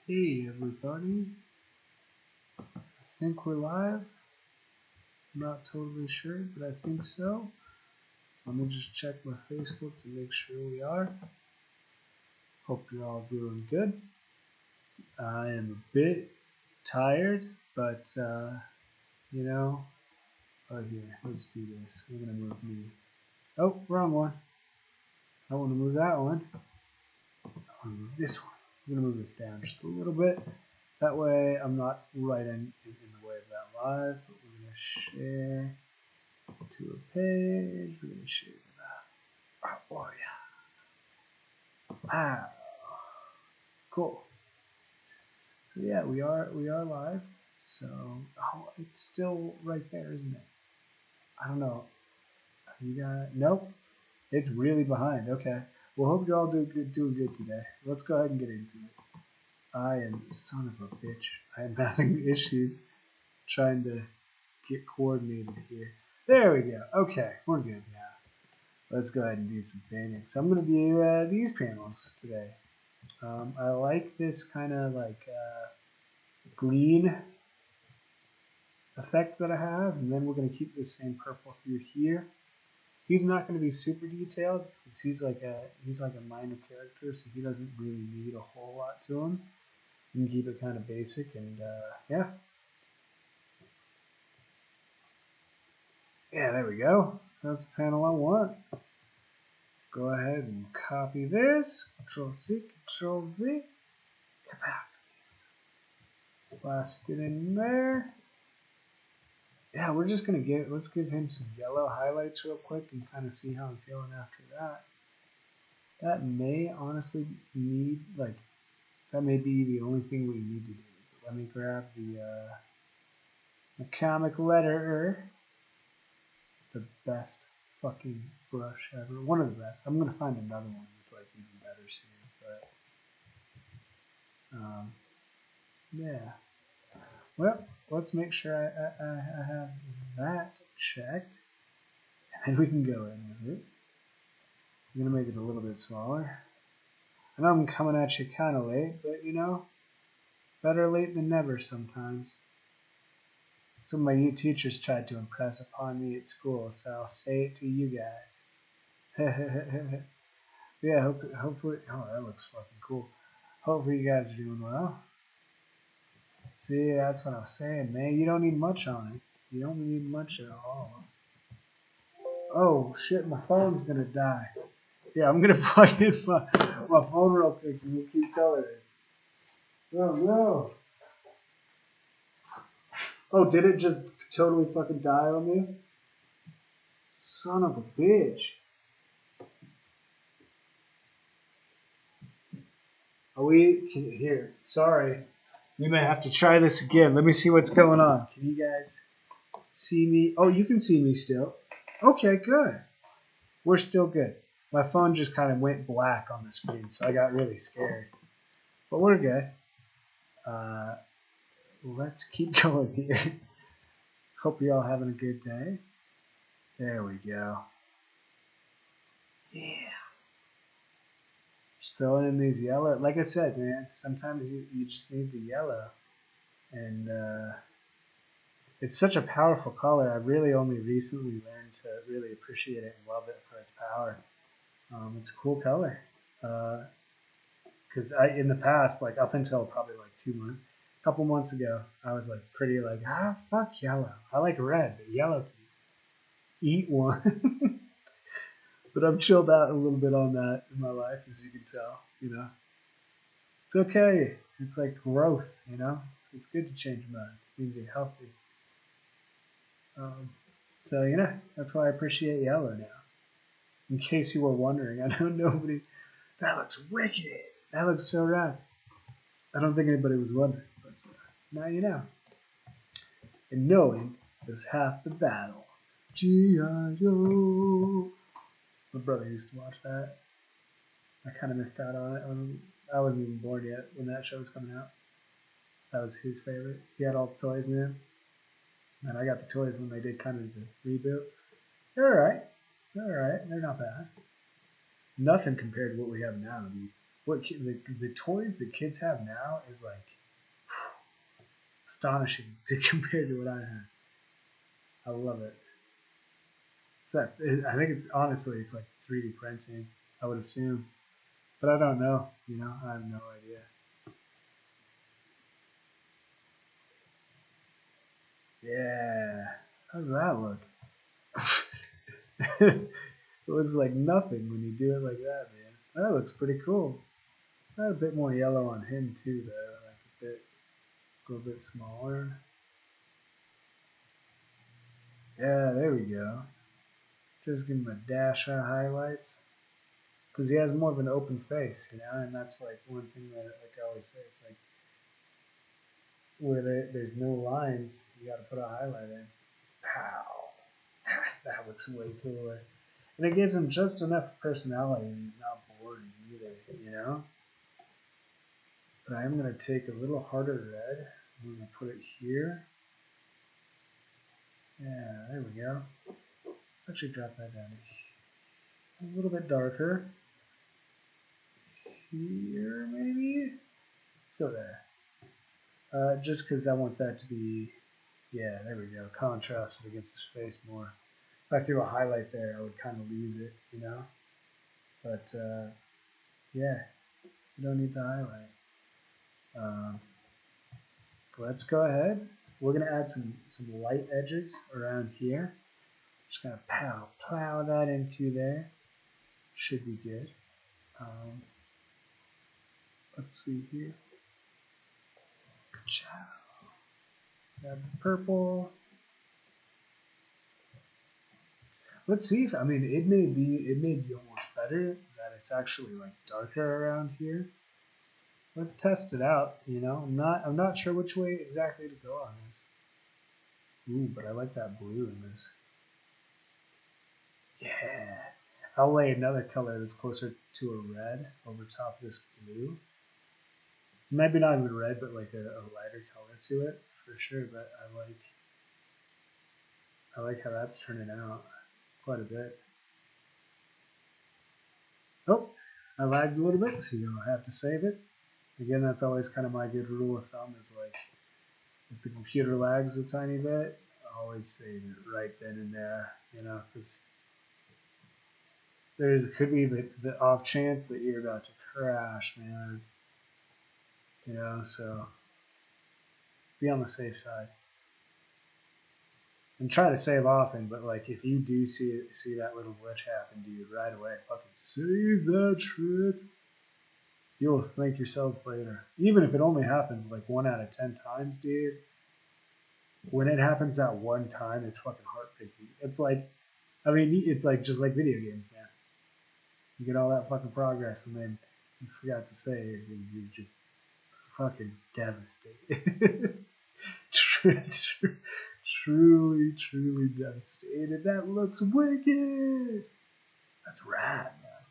Hey everybody, I think we're live. I'm not totally sure, but I think so. Let me just check my Facebook to make sure we are. Hope you're all doing good. I am a bit tired, but oh here, let's do this. We're gonna move me. Oh, wrong one. I want to move that one. I want to move this one. I'm gonna move this down just a little bit. That way I'm not right in the way of that live, but we're gonna share to a page. We're gonna share to that. Oh yeah. Wow. Cool. So yeah, we are live. So it's still right there, isn't it? I don't know. You got nope. It's really behind. Okay. Well, hope you're all doing good today. Let's go ahead and get into it. I am son of a bitch. I am having issues trying to get coordinated here. There we go. Okay, we're good now. Let's go ahead and do some painting. So I'm going to do these panels today. I like this kind of like green effect that I have, and then we're going to keep the same purple through here. He's not going to be super detailed because he's like a minor character, so he doesn't really need a whole lot to him. You can keep it kind of basic, and yeah. Yeah, there we go. So that's the panel I want. Go ahead and copy this. Control C, Control V. Capacities. Blast it in there. Yeah, we're just gonna let's give him some yellow highlights real quick and kind of see how I'm feeling after that. That may honestly that may be the only thing we need to do. But let me grab the comic letterer, the best fucking brush ever, one of the best. I'm gonna find another one that's like even better soon, but yeah. Well, let's make sure I have that checked, and then we can go in with it. I'm going to make it a little bit smaller. I know I'm coming at you kind of late, but better late than never sometimes. That's what my teachers tried to impress upon me at school, so I'll say it to you guys. Yeah, hopefully, oh, that looks fucking cool. Hopefully you guys are doing well. See, that's what I was saying, man. You don't need much on it. You don't need much at all. Oh shit, my phone's gonna die. Yeah, I'm gonna plug in my phone real quick and we'll keep coloring. Oh no. Oh, did it just totally fucking die on me? Son of a bitch. Are we here? Sorry. We may have to try this again. Let me see what's going on. Can you guys see me? Oh, you can see me still. Okay, good. We're still good. My phone just kind of went black on the screen, so I got really scared. But we're good. Let's keep going here. Hope you're all having a good day. There we go. Yeah. Just throwing in these yellow. Like I said, man, sometimes you just need the yellow. And it's such a powerful color. I really only recently learned to really appreciate it and love it for its power. It's a cool color. Because in the past, like up until probably like a couple months ago, I was like pretty like, fuck yellow. I like red, but yellow can eat one. But I've chilled out a little bit on that in my life, as you can tell. It's okay. It's like growth. It's good to change your mind. It means you're healthy. So that's why I appreciate yellow now. In case you were wondering, I know nobody. That looks wicked. That looks so rad. I don't think anybody was wondering, but now you know. And knowing is half the battle. G.I. Joe. My brother used to watch that. I kind of missed out on it. I wasn't even born yet when that show was coming out. That was his favorite. He had all the toys, man. And I got the toys when they did kind of the reboot. They're alright. They're alright. They're not bad. Nothing compared to what we have now, dude. The toys that kids have now is like astonishing to compare to what I had. I love it. I think it's honestly it's like 3D printing. I would assume, but I don't know. You know, I have no idea. Yeah, how does that look? It looks like nothing when you do it like that, man. That looks pretty cool. Got a bit more yellow on him too, though. Like a little bit smaller. Yeah, there we go. Just give him a dash of highlights. Because he has more of an open face, you know, and that's like one thing that, like I always say, it's like where there's no lines, you got to put a highlight in. Pow! That looks way cooler. And it gives him just enough personality, and he's not boring either, you know? But I'm going to take a little harder red. I'm going to put it here. Yeah, there we go. Let's actually drop that down a little bit darker. Here, maybe? Let's go there. Just because I want that to be, yeah, there we go, contrasted against his face more. If I threw a highlight there, I would kind of lose it, you know? But, yeah, you don't need the highlight. Let's go ahead. We're going to add some light edges around here. Just going to plow that in through there. Should be good. Let's see here. Grab the purple. Let's see if, I mean, it may be almost better that it's actually like darker around here. Let's test it out, you know. I'm not sure which way exactly to go on this. Ooh, but I like that blue in this. Yeah. I'll lay another color that's closer to a red over top of this blue. Maybe not even red, but like a lighter color to it for sure. But I like how that's turning out quite a bit. Oh, I lagged a little bit, so you don't have to save it. Again, that's always kind of my good rule of thumb is like, if the computer lags a tiny bit, I always save it right then and there, you know, because could be the off chance that you're about to crash, man. You know, so be on the safe side. And try to save often, but like if you do see that little glitch happen, dude, right away, fucking save that shit. You'll thank yourself later. Even if it only happens like 1 out of 10 times, dude. When it happens that one time, it's fucking heartbreaking. It's like, I mean, it's like just like video games, man. You get all that fucking progress, and then you forgot to save, and you're just fucking devastated. Truly, truly devastated. That looks wicked. That's rad, man.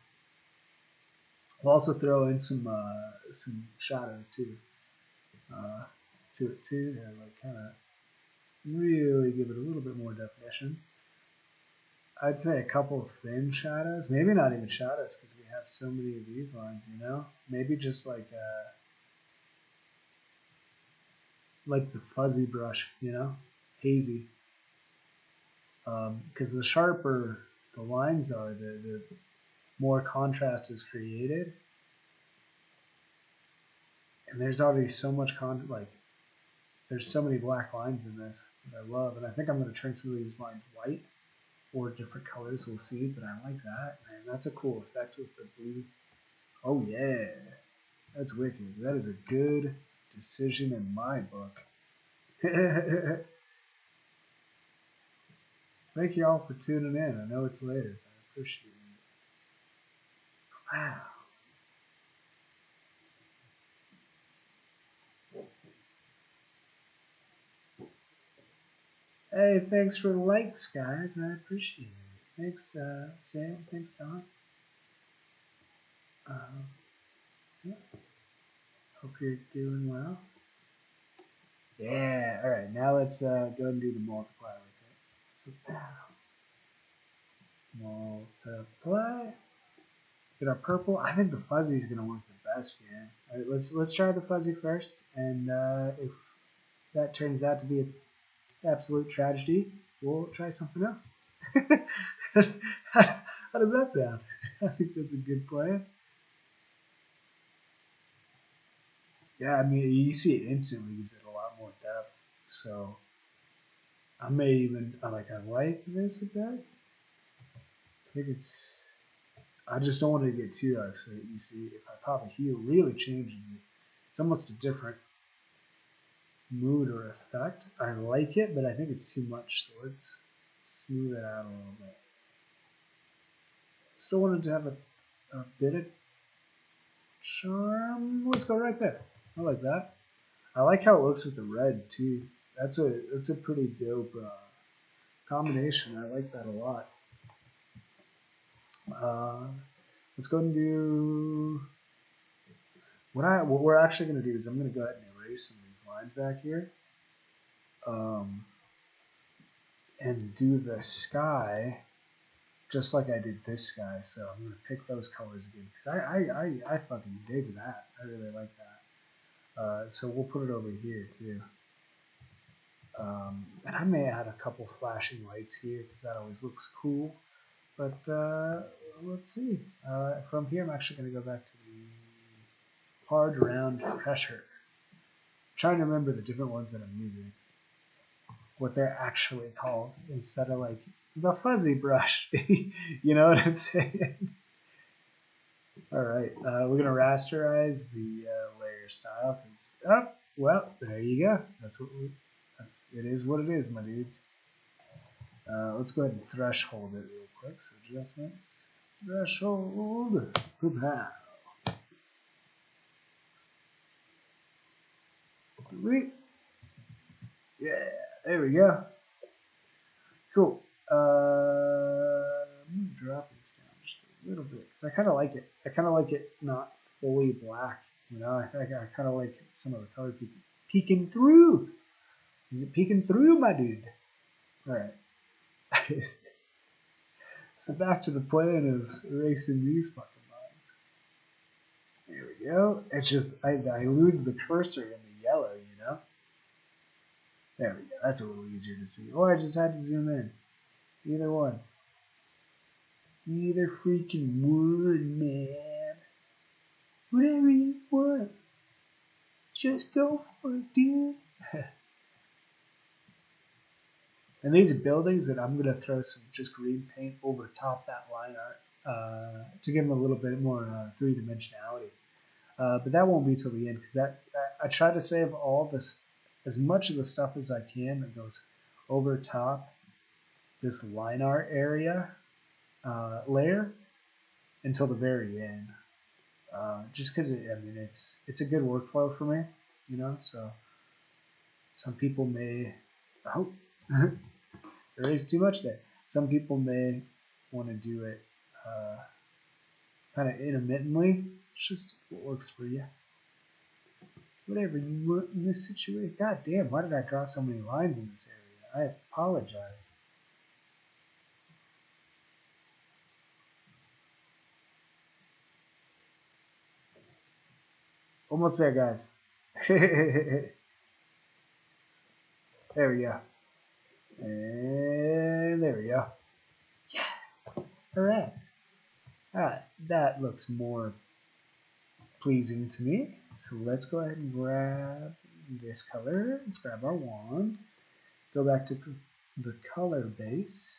I'll also throw in some shadows too, to it too, and like kind of really give it a little bit more definition. I'd say a couple of thin shadows, maybe not even shadows because we have so many of these lines, you know. Maybe just like the fuzzy brush, you know, hazy. Because the sharper the lines are, the more contrast is created. And there's already so much there's so many black lines in this that I love, and I think I'm going to turn some of these lines white or different colors. We'll see, but I like that, man. That's a cool effect with the blue. Oh yeah, that's wicked. That is a good decision in my book. Thank you all for tuning in. I know it's later, but I appreciate it. Wow. Hey, thanks for the likes, guys. I appreciate it. Thanks, Sam. Thanks, Don. Yeah. Hope you're doing well. Yeah. All right. Now let's go ahead and do the multiply with it. So multiply. Get our purple. I think the fuzzy is going to work the best, man. All right, let's try the fuzzy first, and if that turns out to be an absolute tragedy, we'll try something else. How does that sound? I think that's a good plan. Yeah, I mean, you see it instantly gives it a lot more depth. So I may even I like this a bit. I think it's. I just don't want it to get too dark. So you see, if I pop a hue, it really changes it. It's almost a different mood or effect. I like it, but I think it's too much. So let's smooth it out a little bit. Still wanted to have a bit of charm. Let's go right there. I like that. I like how it looks with the red too. That's a pretty dope combination. I like that a lot. Let's go and do what we're actually going to do is I'm going to go ahead and erase some of these lines back here, and do the sky just like I did this sky. So I'm going to pick those colors again because I fucking dig that. I really like that. So we'll put it over here too. And I may add a couple flashing lights here because that always looks cool. But let's see. From here, I'm actually going to go back to the hard round pressure. I'm trying to remember the different ones that I'm using, what they're actually called, instead of like the fuzzy brush. You know what I'm saying? All right, we're going to rasterize the layer style. Oh, well, there you go. It is what it is, my dudes. Let's go ahead and threshold it real quick. So adjustments, threshold, pow. Yeah, there we go. Cool. I'm gonna drop this down just a little bit because I kind of like it. I kind of like it not fully black. You know, I think I kind of like some of the color peeking through. Is it peeking through, my dude? All right. So back to the plan of erasing these fucking lines. There we go. It's just I lose the cursor in the yellow, you know. There we go. That's a little easier to see. Or I just had to zoom in. Either one. Either freaking would, man. Whatever you want. Just go for it, dude. And these are buildings that I'm going to throw some just green paint over top that line art to give them a little bit more three-dimensionality. But that won't be till the end because I try to save all this, as much of the stuff as I can that goes over top this line art area layer until the very end. Just because it's a good workflow for me, you know. So some people may there is too much there. Some people may want to do it kind of intermittently. It's just what works for you. Whatever you want in this situation. God damn, why did I draw so many lines in this area? I apologize. Almost there, guys. There we go. And there we go. Yeah. Alright. Alright, that looks more pleasing to me. So let's go ahead and grab this color. Let's grab our wand. Go back to the color base.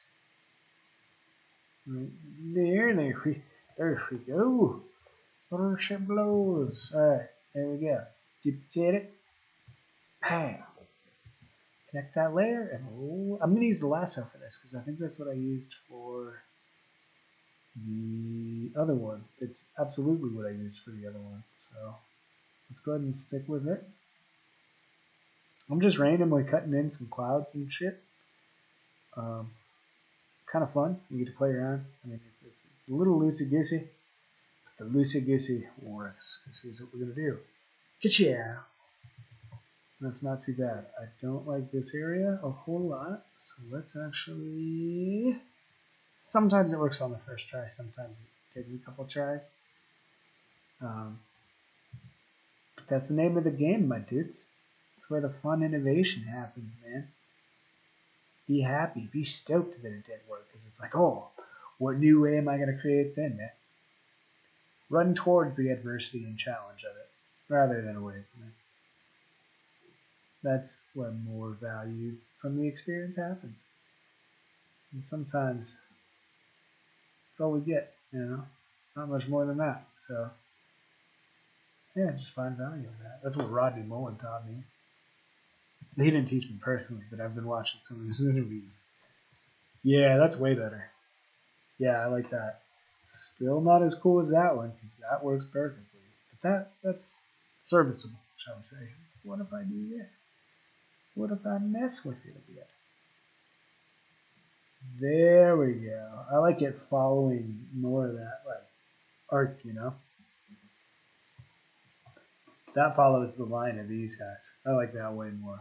Right there we go. Worship blows. Alright, there we go. Duplicate it. Bam. Connect that layer, and I'm going to use the lasso for this because I think that's what I used for the other one. It's absolutely what I used for the other one. So let's go ahead and stick with it. I'm just randomly cutting in some clouds and shit. Kind of fun. You get to play around. I mean, it's a little loosey-goosey, but the loosey-goosey works. So here's what we're going to do. Ka-chow! That's not too bad. I don't like this area a whole lot, so let's actually... Sometimes it works on the first try, sometimes it takes a couple tries. That's the name of the game, my dudes. That's where the fun innovation happens, man. Be happy, be stoked that it didn't work, because it's like, oh, what new way am I going to create then, man? Run towards the adversity and challenge of it, rather than away from it. That's where more value from the experience happens. And sometimes that's all we get, you know? Not much more than that. So, yeah, just find value in that. That's what Rodney Mullen taught me. He didn't teach me personally, but I've been watching some of his interviews. Yeah, that's way better. Yeah, I like that. Still not as cool as that one, because that works perfectly. But that's serviceable, shall we say. What if I do this? What if I mess with it a bit? There we go. I like it following more of that like arc, you know? That follows the line of these guys. I like that way more.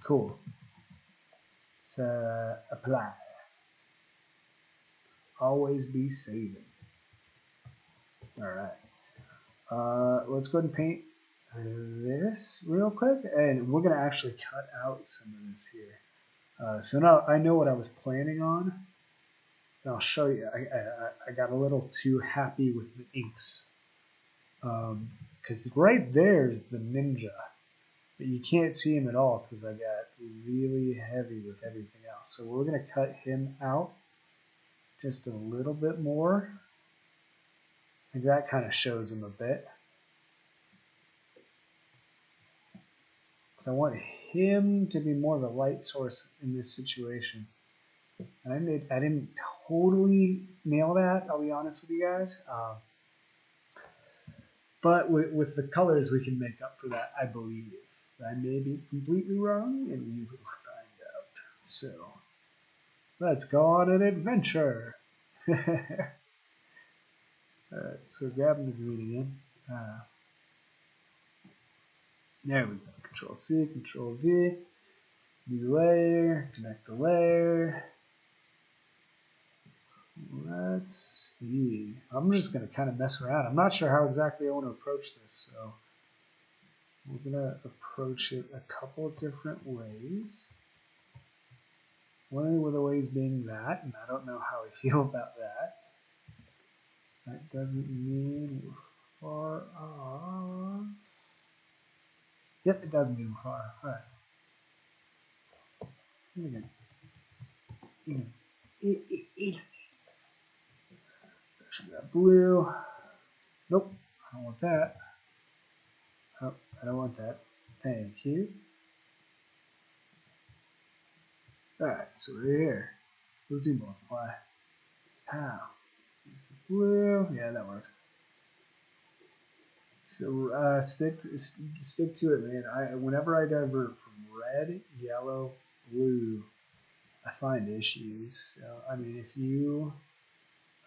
Cool. So apply. Always be saving. Alright. Let's go ahead and paint this real quick, and we're gonna actually cut out some of this here. So now I know what I was planning on, and I'll show you. I got a little too happy with the inks, because right there is the ninja, but you can't see him at all because I got really heavy with everything else. So we're gonna cut him out just a little bit more. Like that kind of shows him a bit. So I want him to be more of a light source in this situation. And I didn't totally nail that, I'll be honest with you guys. But with the colors, we can make up for that, I believe. I may be completely wrong, and you will find out. So, let's go on an adventure. Alright, so grabbing the green again. There we go. Control C, Control V. New layer, connect the layer. Let's see. I'm just going to kind of mess around. I'm not sure how exactly I want to approach this, so we're going to approach it a couple of different ways. One of the ways being that, and I don't know how I feel about that. That doesn't mean we're far off. Yep, it does mean we're far off. All right. Let's actually grab blue. Nope, I don't want that. Oh, I don't want that. Thank you. Alright, so we're here. Let's do multiply. How? Use the blue. Yeah, that works. So stick to it, man. Whenever I divert from red, yellow, blue, I find issues. So, I mean, if you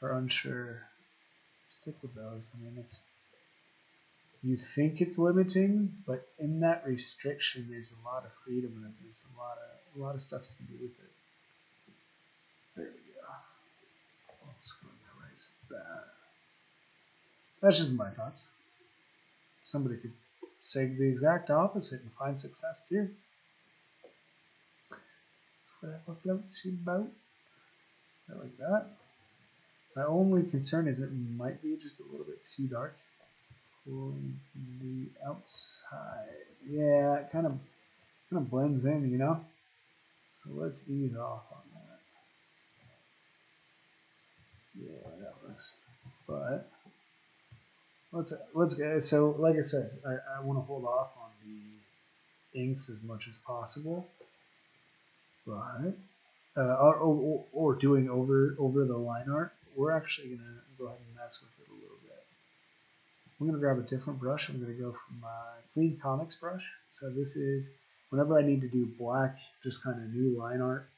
are unsure, stick with those. I mean, it's you think it's limiting, but in that restriction, there's a lot of freedom and there's a lot of stuff you can do with it. There we go. Let's go and erase that. That's just my thoughts. Somebody could say the exact opposite and find success too. That's whatever floats your boat. I like that. My only concern is it might be just a little bit too dark. On the outside, yeah, it kind of blends in, you know. So let's ease off on that. Yeah, that works. But let's get. So, like I said, I want to hold off on the inks as much as possible. But or doing over the line art, we're actually gonna go ahead and mess with it a little bit. I'm going to grab a different brush. I'm going to go from my Clean Comics brush. So this is, whenever I need to do black, just kind of new line art,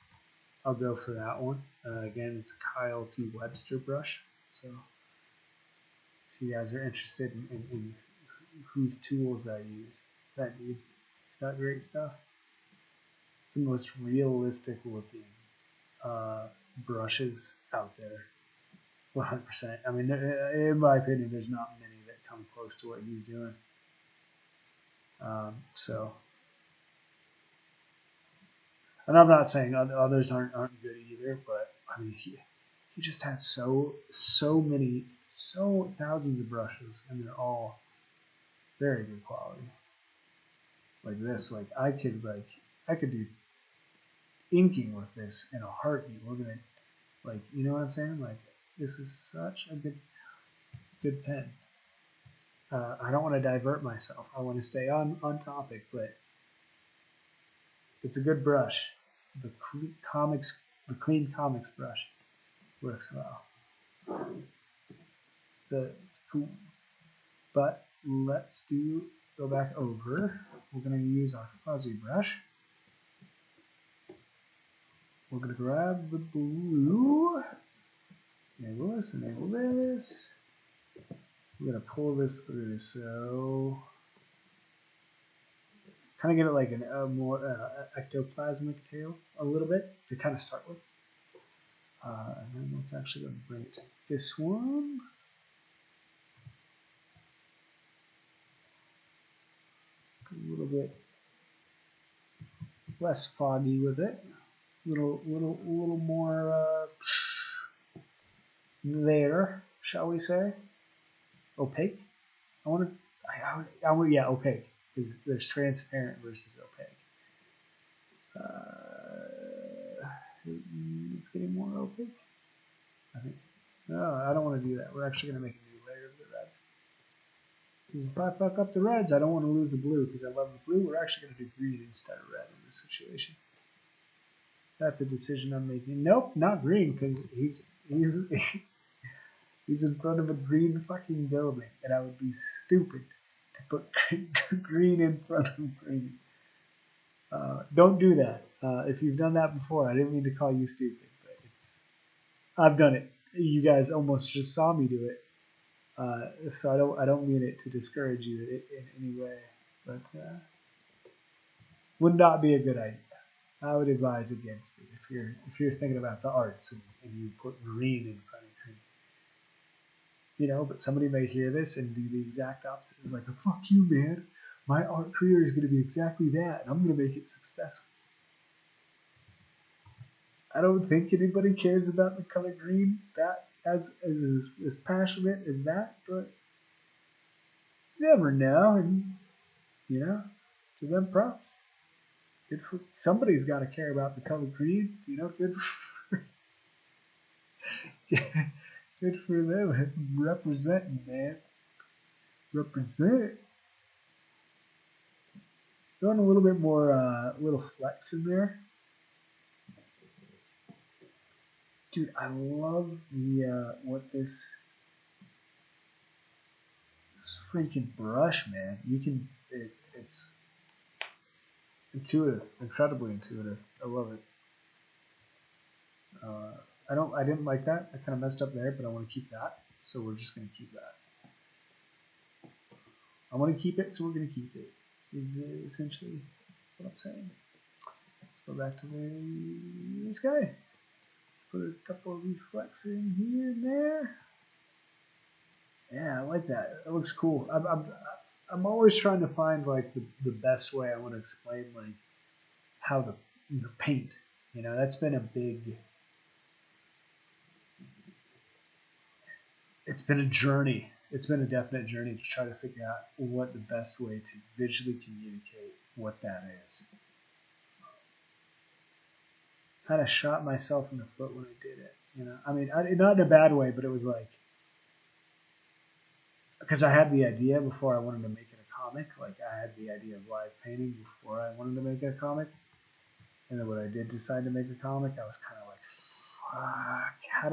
I'll go for that one. Again, it's a Kyle T. Webster brush. So if you guys are interested in whose tools I use, that dude, it's got great stuff. It's the most realistic looking brushes out there. 100%. I mean, in my opinion, there's not many that come close to what he's doing. So, and I'm not saying others aren't good either, but I mean he just has so thousands of brushes, and they're all very good quality. Like this, like I could do inking with this in a heartbeat. We're gonna, like, you know what I'm saying? Like, this is such a good pen. I don't want to divert myself. I want to stay on topic, but it's a good brush. The clean comics brush works well. It's cool. But let's go back over. We're going to use our fuzzy brush. We're going to grab the blue. Enable this, enable this. We're going to pull this through. So kind of give it like a more ectoplasmic tail a little bit to kind of start with. And then let's actually go bring it to this one. A little bit less foggy with it. A little more there, shall we say? Opaque. Yeah, opaque, because there's transparent versus opaque. It's getting more opaque, I think. No, I don't want to do that. We're actually going to make a new layer of the reds. Because if I fuck up the reds, I don't want to lose the blue, because I love the blue. We're actually going to do green instead of red in this situation. That's a decision I'm making. Nope, not green, because he's he's in front of a green fucking building, and I would be stupid to put green in front of green. Don't do that. If you've done that before, I didn't mean to call you stupid, but I've done it. You guys almost just saw me do it, so I don't mean it to discourage you in any way, but would not be a good idea. I would advise against it if you're thinking about the arts and you put green in front of green. You know, but somebody may hear this and do the exact opposite. It's like, fuck you, man. My art career is going to be exactly that, and I'm going to make it successful. I don't think anybody cares about the color green that as passionate as that, but you never know, and you know, to them props. Good for somebody's got to care about the color green, you know. Good for them representing, man. Represent. Going a little bit more, little flex in there. Dude, I love the what this freaking brush, man. You can it's intuitive, incredibly intuitive. I love it. I didn't like that. I kind of messed up there, but I want to keep that. So we're just going to keep that. I want to keep it, so we're going to keep it. Is essentially what I'm saying. Let's go back to this guy. Put a couple of these flecks in here and there. Yeah, I like that. It looks cool. I'm always trying to find like the best way I want to explain like how the paint. You know, that's been a big. It's been a journey. It's been a definite journey to try to figure out what the best way to visually communicate what that is. Kind of shot myself in the foot when I did it. You know, I mean, not in a bad way, but it was like because I had the idea before I wanted to make it a comic. Like I had the idea of live painting before I wanted to make it a comic. And then when I did decide to make a comic, I was kind of like, fuck, how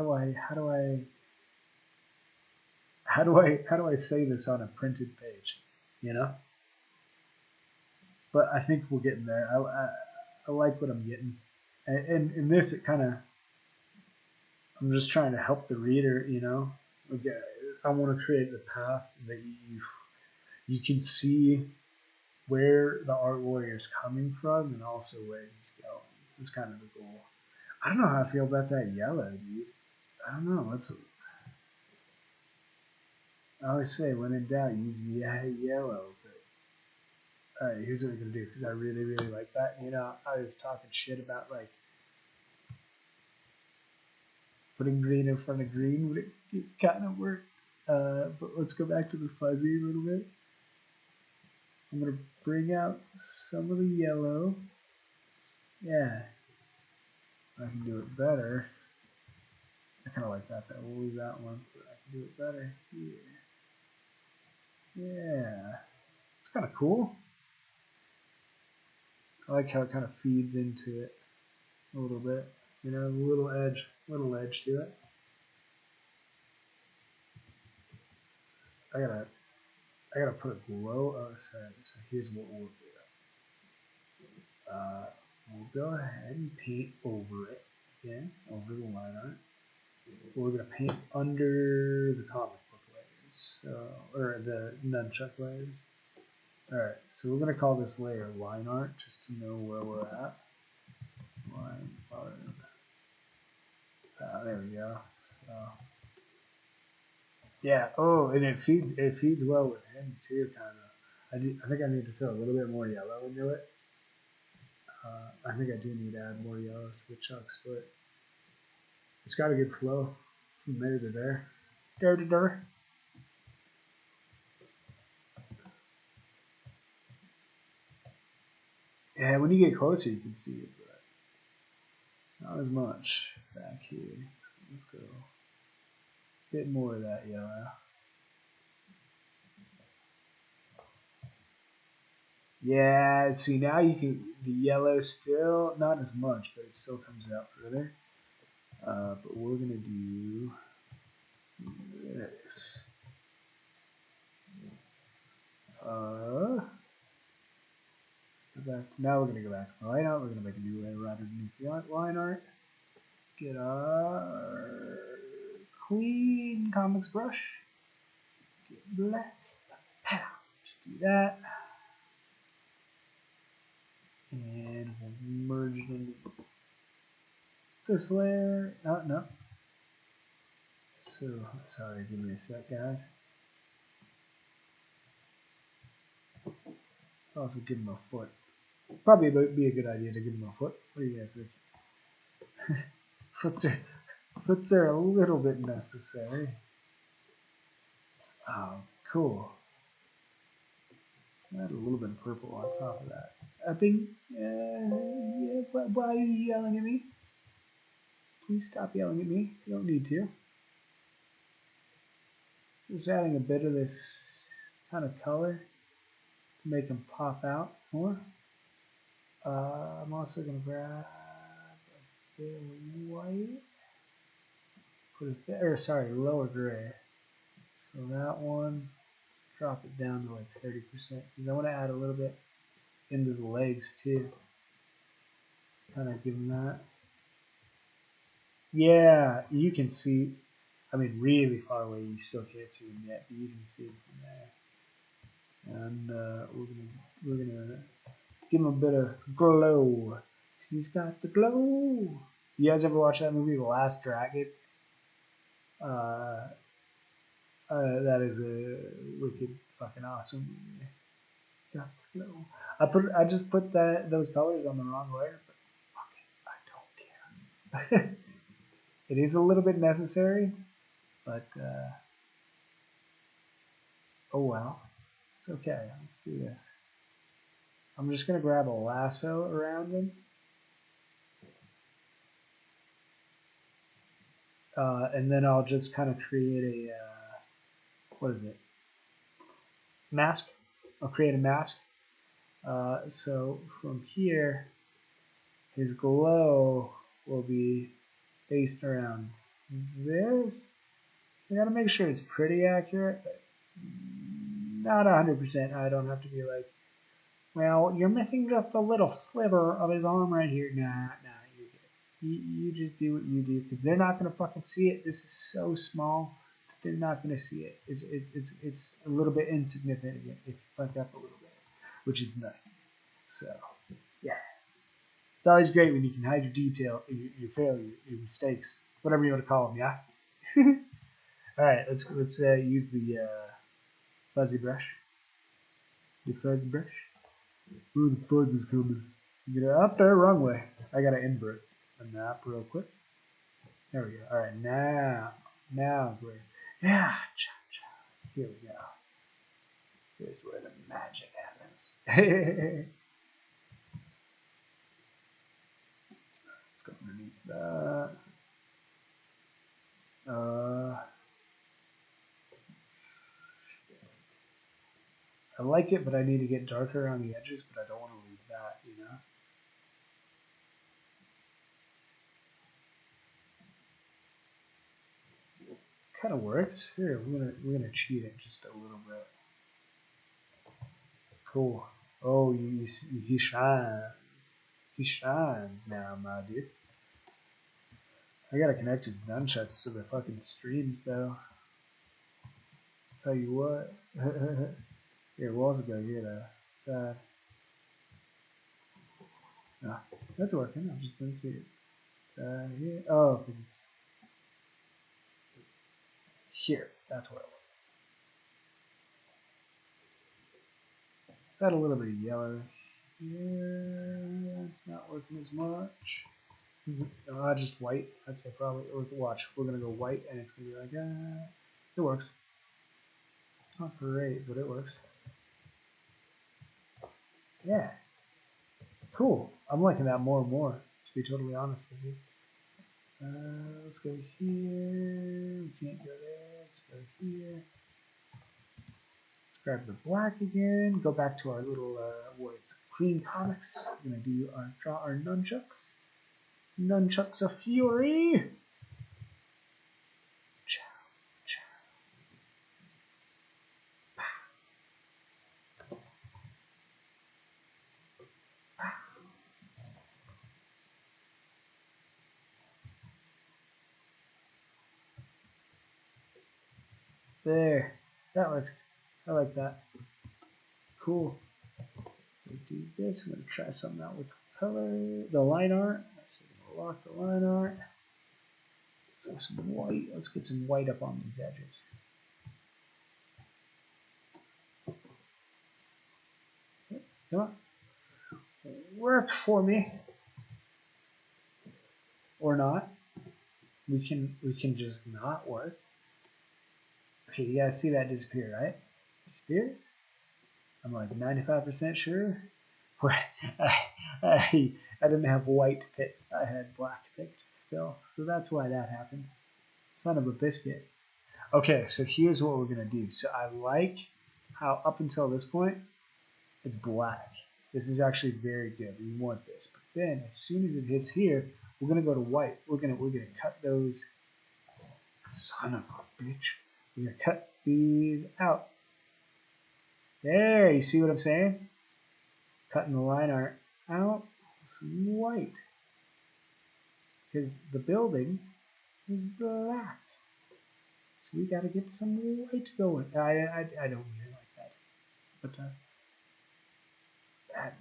do I say this on a printed page, you know? But I think we're getting there. I like what I'm getting. And in this, it kind of, I'm just trying to help the reader, you know? I want to create the path that you can see where the art warrior is coming from and also where he's going. That's kind of the goal. I don't know how I feel about that yellow, dude. I don't know. I always say when in doubt, use yellow. Alright, here's what we're gonna do, because I really, really like that. You know, I was talking shit about like putting green in front of green, but it kind of worked. But let's go back to the fuzzy a little bit. I'm gonna bring out some of the yellow. Yeah, I can do it better. I kind of like that. We'll leave that one, but I can do it better here. Yeah, it's kind of cool. I like how it kind of feeds into it a little bit. You know, a little edge to it. I gotta put a glow. Oh, sorry. So here's what we'll do. We'll go ahead and paint over it again, over the line art. We're gonna paint under the comic book layers, or the nunchuck layers. All right, so we're gonna call this layer line art just to know where we're at. Line art. There we go. So, yeah. Oh, and it feeds well with him too, kind of. I think I need to throw a little bit more yellow into it. I think I do need to add more yellow to the chucks, but it's got a good flow from there to there. There to there. Yeah, when you get closer, you can see it, but not as much back here. Let's go a bit more of that yellow. Yeah, see now you can, the yellow still, not as much, but it still comes out further. But we're going to do this. Now we're going to go back to the line art. We're going to make a new layer right underneath the line art. Get our clean comics brush. Get black. Just do that. And we'll merge it into this layer. No. So, sorry, give me a sec, guys. Also give him a foot. Probably be a good idea to give him a foot. What do you guys think? Foots are a little bit necessary. Oh, cool. Let's add a little bit of purple on top of that. Yeah, why are you yelling at me? Please stop yelling at me. You don't need to. Just adding a bit of this kind of color to make them pop out more. I'm also going to grab a bit of white. Put it there, sorry, lower gray. So that one, let's drop it down to like 30% because I want to add a little bit into the legs too. Kind of give them that. Yeah, you can see. I mean, really far away, you still can't see them yet, but you can see them from there. And we're gonna give him a bit of glow because he's got the glow. You guys ever watch that movie, The Last Dragon? That is a wicked fucking awesome movie. Got the glow. I just put those colors on the wrong layer, but fuck it, I don't care. It is a little bit necessary, but oh well, it's okay. Let's do this. I'm just gonna grab a lasso around him. And then I'll just kind of create a what is it? Mask. I'll create a mask. So from here, his glow will be based around this. So I gotta make sure it's pretty accurate, but not 100%. I don't have to be like, well, you're missing just a little sliver of his arm right here. Nah, you're good. You just do what you do because they're not gonna fucking see it. This is so small that they're not gonna see it. It's a little bit insignificant if you fuck up a little bit, which is nice. So yeah, it's always great when you can hide your detail, your failure, your mistakes, whatever you want to call them. Yeah. All right, let's use the fuzzy brush. The fuzz brush. Ooh, the fuzz is coming. Get it up there, wrong way. I gotta invert a map real quick. There we go. All right, now is where. Yeah, here we go. Here's where the magic happens. Let's go underneath that. I like it, but I need to get darker around the edges, but I don't want to lose that, you know? Kind of works. Here, we're gonna cheat it just a little bit. Cool. Oh, he shines. He shines now, my dude. I gotta connect his nunshots to the fucking streams, though. Tell you what. Here, we'll also go here, though. No, that's working. I just didn't see it. It's here. Oh, because it's here. That's where it was. Let's add a little bit of yellow here. It's not working as much. Just white. I'd say probably. Let's watch. We're gonna go white, and it's gonna be like, it works. It's not great, but it works. Yeah. Cool. I'm liking that more and more, to be totally honest with you. Let's go here. We can't go there. Let's go here. Let's grab the black again. Go back to our little clean comics. We're gonna draw our nunchucks. Nunchucks of fury. Chow, chow. There. That works. I like that. Cool. We'll do this. I'm going to try something out with color. The line art. So we're going to lock the line art. So some white. Let's get some white up on these edges. Come on. Work for me. Or not. We can just not work. Okay, you guys see that disappear, right? Disappears? I'm like 95% sure. I didn't have white picked. I had black picked still. So that's why that happened. Son of a biscuit. Okay, so here's what we're going to do. So I like how up until this point, it's black. This is actually very good. We want this. But then as soon as it hits here, we're going to go to white. We're going to cut those. Son of a bitch. We're going to cut these out. There, you see what I'm saying? Cutting the line art out with some white. Because the building is black. So we got to get some white going. I don't mean it like that. But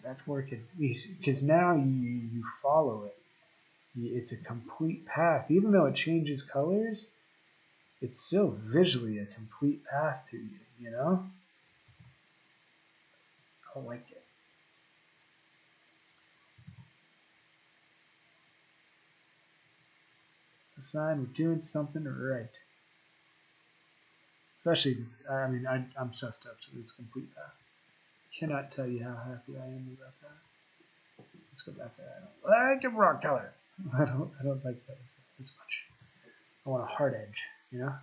that's working. Because now you follow it. It's a complete path. Even though it changes colors, it's still visually a complete path to you, you know? I like it. It's a sign we're doing something right. Especially, I mean, I'm so stoked with this complete path. Cannot tell you how happy I am about that. Let's go back there. I like the wrong color. I don't like that as much. I want a hard edge, you know?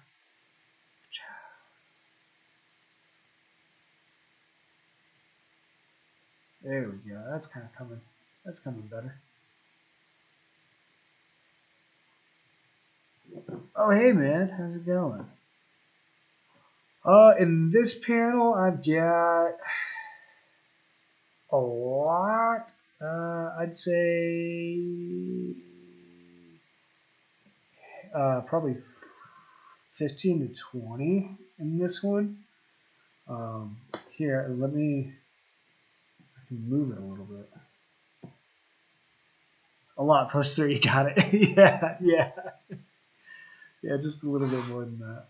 There we go. That's kind of coming. That's coming better. Oh, hey, man. How's it going? In this panel, I've got a lot. I'd say probably 15 to 20 in this one. Here, I can move it a little bit. A lot plus 3, got it. Yeah. Yeah, just a little bit more than that.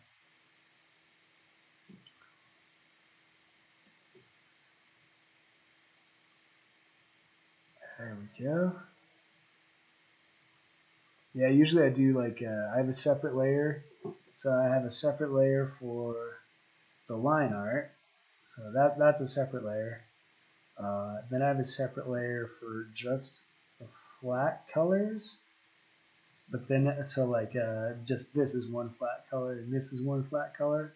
There we go. Yeah, usually I do like, I have a separate layer. So I have a separate layer for the line art. So that's a separate layer. Then I have a separate layer for just the flat colors. But then, so like, just this is one flat color and this is one flat color.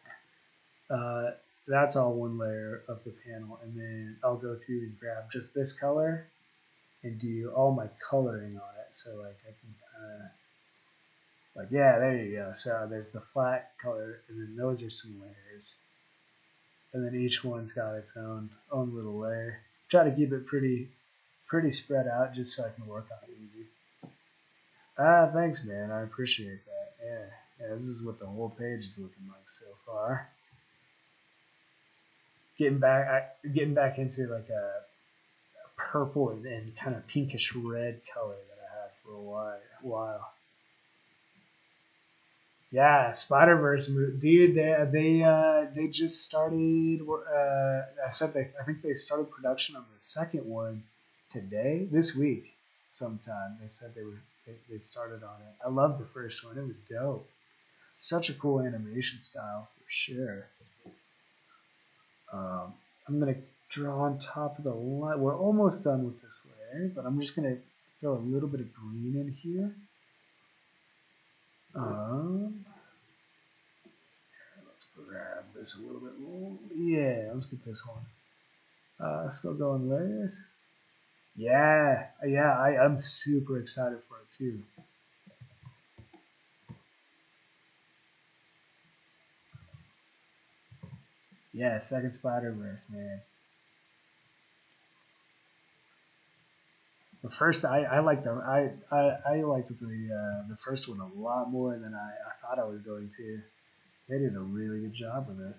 That's all one layer of the panel. And then I'll go through and grab just this color and do all my coloring on it. So like I can kind of, like, yeah, there you go. So there's the flat color, and then those are some layers. And then each one's got its own little layer. Try to keep it pretty spread out just so I can work on it easy. Ah, thanks, man. I appreciate that. Yeah, this is what the whole page is looking like so far. Getting back into like a purple and kind of pinkish red color that I had for a while. Yeah, Spider-Verse movie, dude. They just started. I think they started production on the second one this week, sometime. They said they started on it. I love the first one. It was dope. Such a cool animation style for sure. I'm gonna draw on top of the line. We're almost done with this layer, but I'm just gonna throw a little bit of green in here. Let's grab this a little bit more. Yeah, let's get this one. Still going layers. Yeah, I'm super excited for it too. Yeah, second Spider-Verse, man. The first, I liked I liked the first one a lot more than I thought I was going to. They did a really good job with it.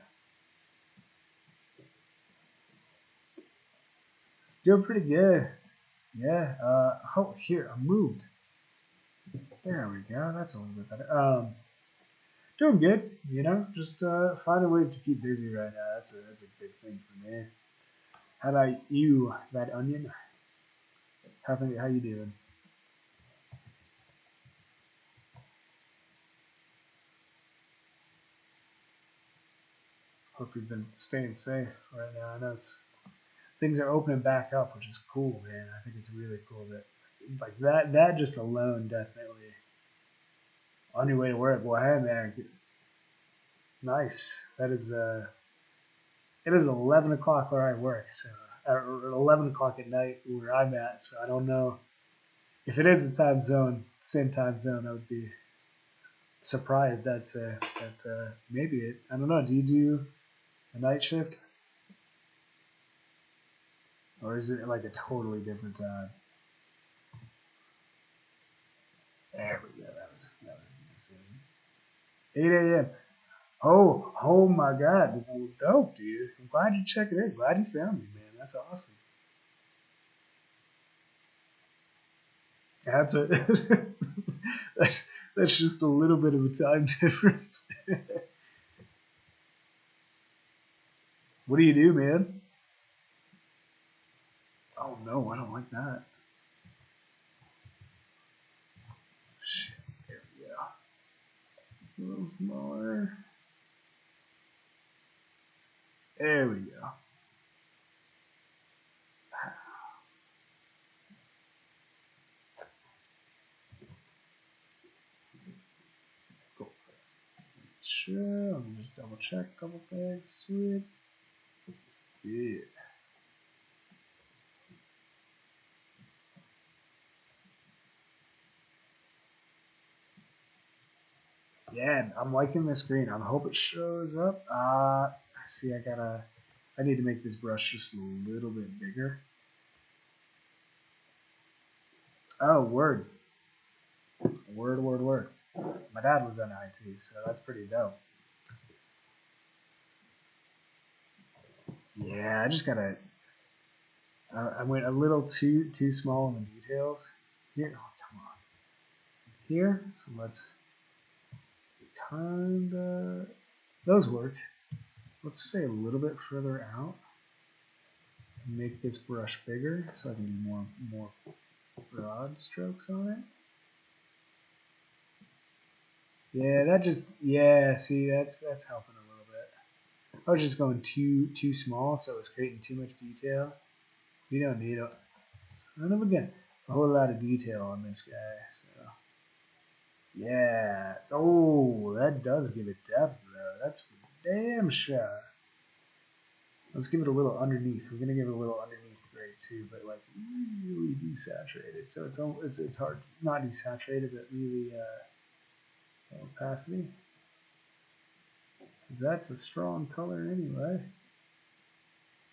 Doing pretty good. Yeah. Oh, here I moved. There we go. That's a little bit better. Doing good. You know, just finding ways to keep busy right now. That's a big thing for me. How about you, that onion? How you doing? Hope you've been staying safe right now. I know things are opening back up, which is cool, man. I think it's really cool that like that just alone definitely on your way to work. Well, hey man, nice. That is it is 11 o'clock where I work, so or 11 o'clock at night where I'm at. So I don't know if it is the same time zone. I would be surprised. That maybe it. I don't know. Do you do a night shift, or is it like a totally different time? There we go. That was a good decision. 8 a.m. Oh my God. Well, dope, dude. I'm glad you checked it in. Glad you found me, man. That's awesome. That's what. that's just a little bit of a time difference. What do you do, man? Oh no, I don't like that. Shit, there we go. A little smaller. There we go. Cool. Sure, let me just double check a couple things. Sweet. Yeah. Yeah, I'm liking this green. I hope it shows up. See, I need to make this brush just a little bit bigger. Oh, word. Word. My dad was on IT, so that's pretty dope. Yeah, I just gotta. I went a little too small in the details. Here, oh, come on. Here, so let's kinda. Those work. Let's say a little bit further out. make this brush bigger so I can do more broad strokes on it. Yeah, that just, yeah, see, that's helping a little bit. I was just going too small, so it was creating too much detail. We don't need a whole lot of detail on this guy, so. Yeah, oh, that does give it depth, though. That's for damn sure. Let's give it a little underneath. We're gonna give it a little underneath gray too, but like really desaturated. So it's hard, not desaturated, but really opacity. Cause that's a strong color anyway.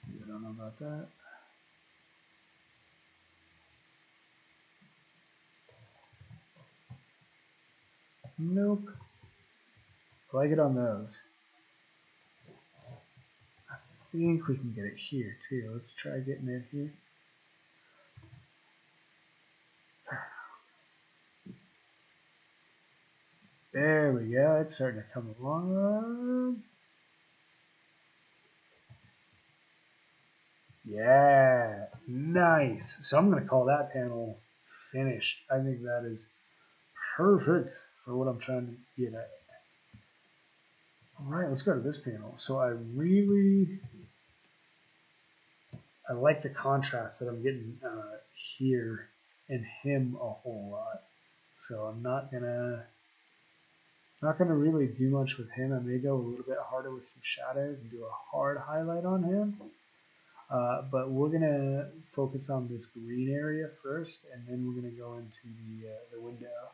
I don't know about that. Nope. I like it on those. I think we can get it here too. Let's try getting it here. There we go. It's starting to come along. Yeah, nice. So I'm going to call that panel finished. I think that is perfect for what I'm trying to get at. All right, let's go to this panel. So I like the contrast that I'm getting here and him a whole lot. So I'm not gonna really do much with him. I may go a little bit harder with some shadows and do a hard highlight on him. But we're gonna focus on this green area first, and then we're gonna go into the window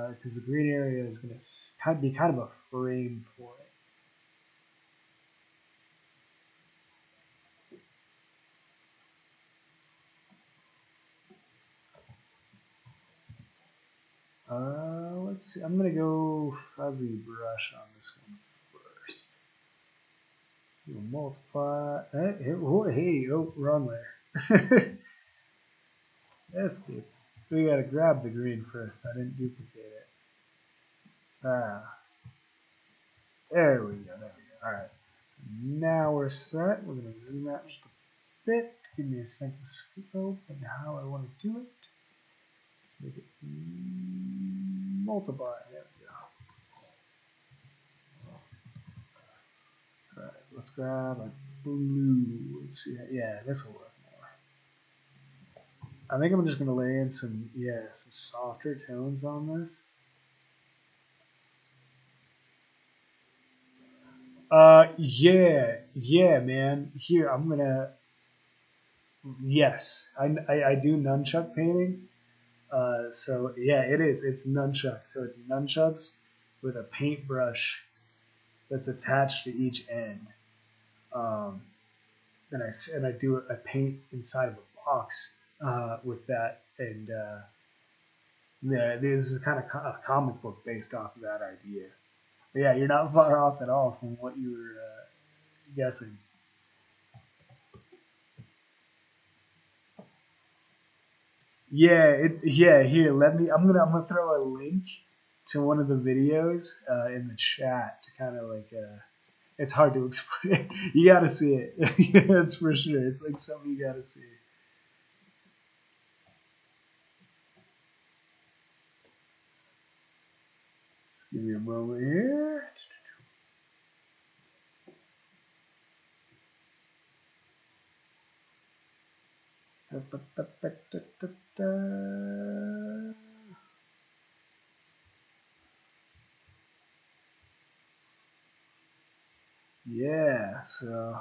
because the green area is gonna be kind of a frame for it. Let's see. I'm gonna go fuzzy brush on this one first. We'll multiply. Hey, oh, wrong layer. That's good. We gotta grab the green first. I didn't duplicate it. There we go. All right. So now we're set. We're gonna zoom out just a bit to give me a sense of scope and how I want to do it. Let's make it multiply. There we go. All right. Let's grab a blue. Let's see. Yeah, this will work more. I think I'm just gonna lay in some softer tones on this. Yeah, man. Here, I'm gonna. Yes, I do nunchuck painting. So yeah, it is. It's nunchuck. So it's nunchucks with a paintbrush that's attached to each end. And I do a paint inside of a box with that, and yeah, this is kind of a comic book based off of that idea. But yeah, you're not far off at all from what you were guessing. Yeah. Here, I'm gonna throw a link to one of the videos in the chat to kind of like. It's hard to explain. You gotta see it. That's for sure. It's like something you gotta see. Just give me a moment here. Yeah, so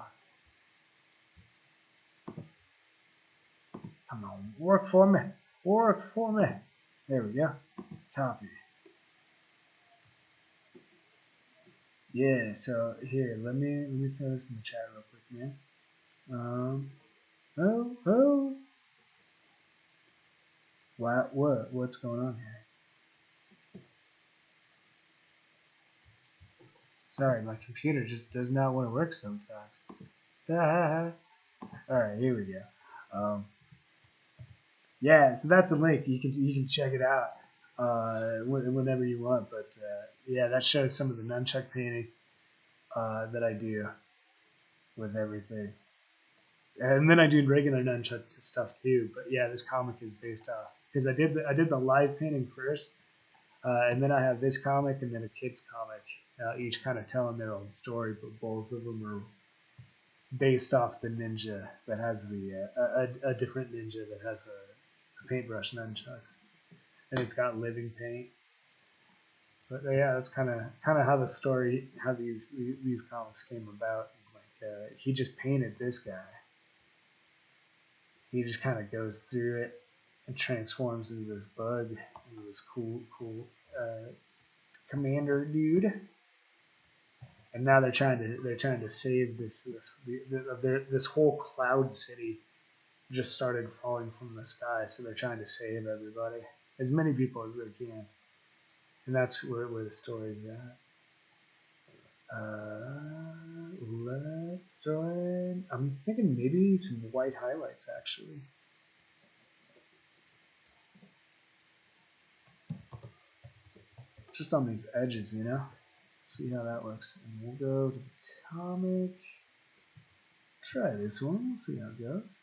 come on, work for me. Work for me. There we go. Copy. Yeah, so here, let me throw this in the chat real quick, man. Oh. What's going on here? Sorry, my computer just does not want to work sometimes. Alright, here we go. Yeah, so that's a link. You can check it out whenever you want. But yeah, that shows some of the nunchuck painting that I do with everything. And then I do regular nunchuck stuff too. But yeah, this comic is based off because I did the live painting first, and then I have this comic and then a kids comic, each kind of telling their own story, but both of them are based off the ninja that has the a different ninja that has a paintbrush nunchucks, and it's got living paint. But yeah, that's kind of how the story, how these comics came about. Like he just painted this guy. He just kind of goes through it and transforms into this bug, into this cool commander dude. And now they're trying to save this whole cloud city just started falling from the sky, so they're trying to save everybody, as many people as they can, and that's where the story's at. Let's throw in. I'm thinking maybe some white highlights actually. Just on these edges, you know. Let's see how that looks, and we'll go to the comic. Try this one. We'll see how it goes.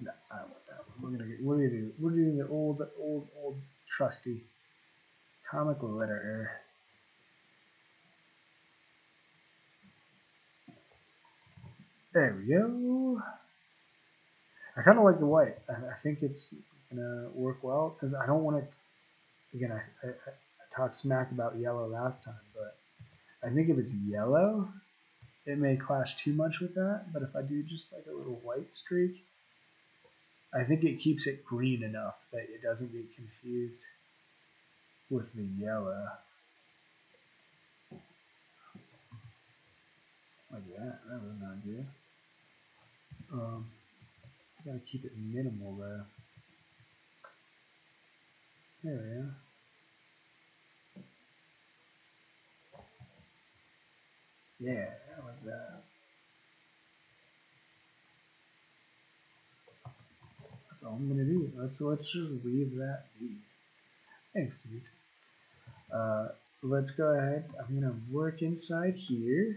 No, I don't want that one. We're doing the old trusty comic letter. There we go. I kind of like the white. I think it's gonna work well because I don't want it. Again, I talked smack about yellow last time, but I think if it's yellow, it may clash too much with that. But if I do just like a little white streak, I think it keeps it green enough that it doesn't get confused with the yellow. Like that. That was not good. Gotta keep it minimal though. There we go. Yeah, I like that. That's all I'm gonna do. Let's just leave that be. Thanks, dude. Let's go ahead. I'm gonna work inside here.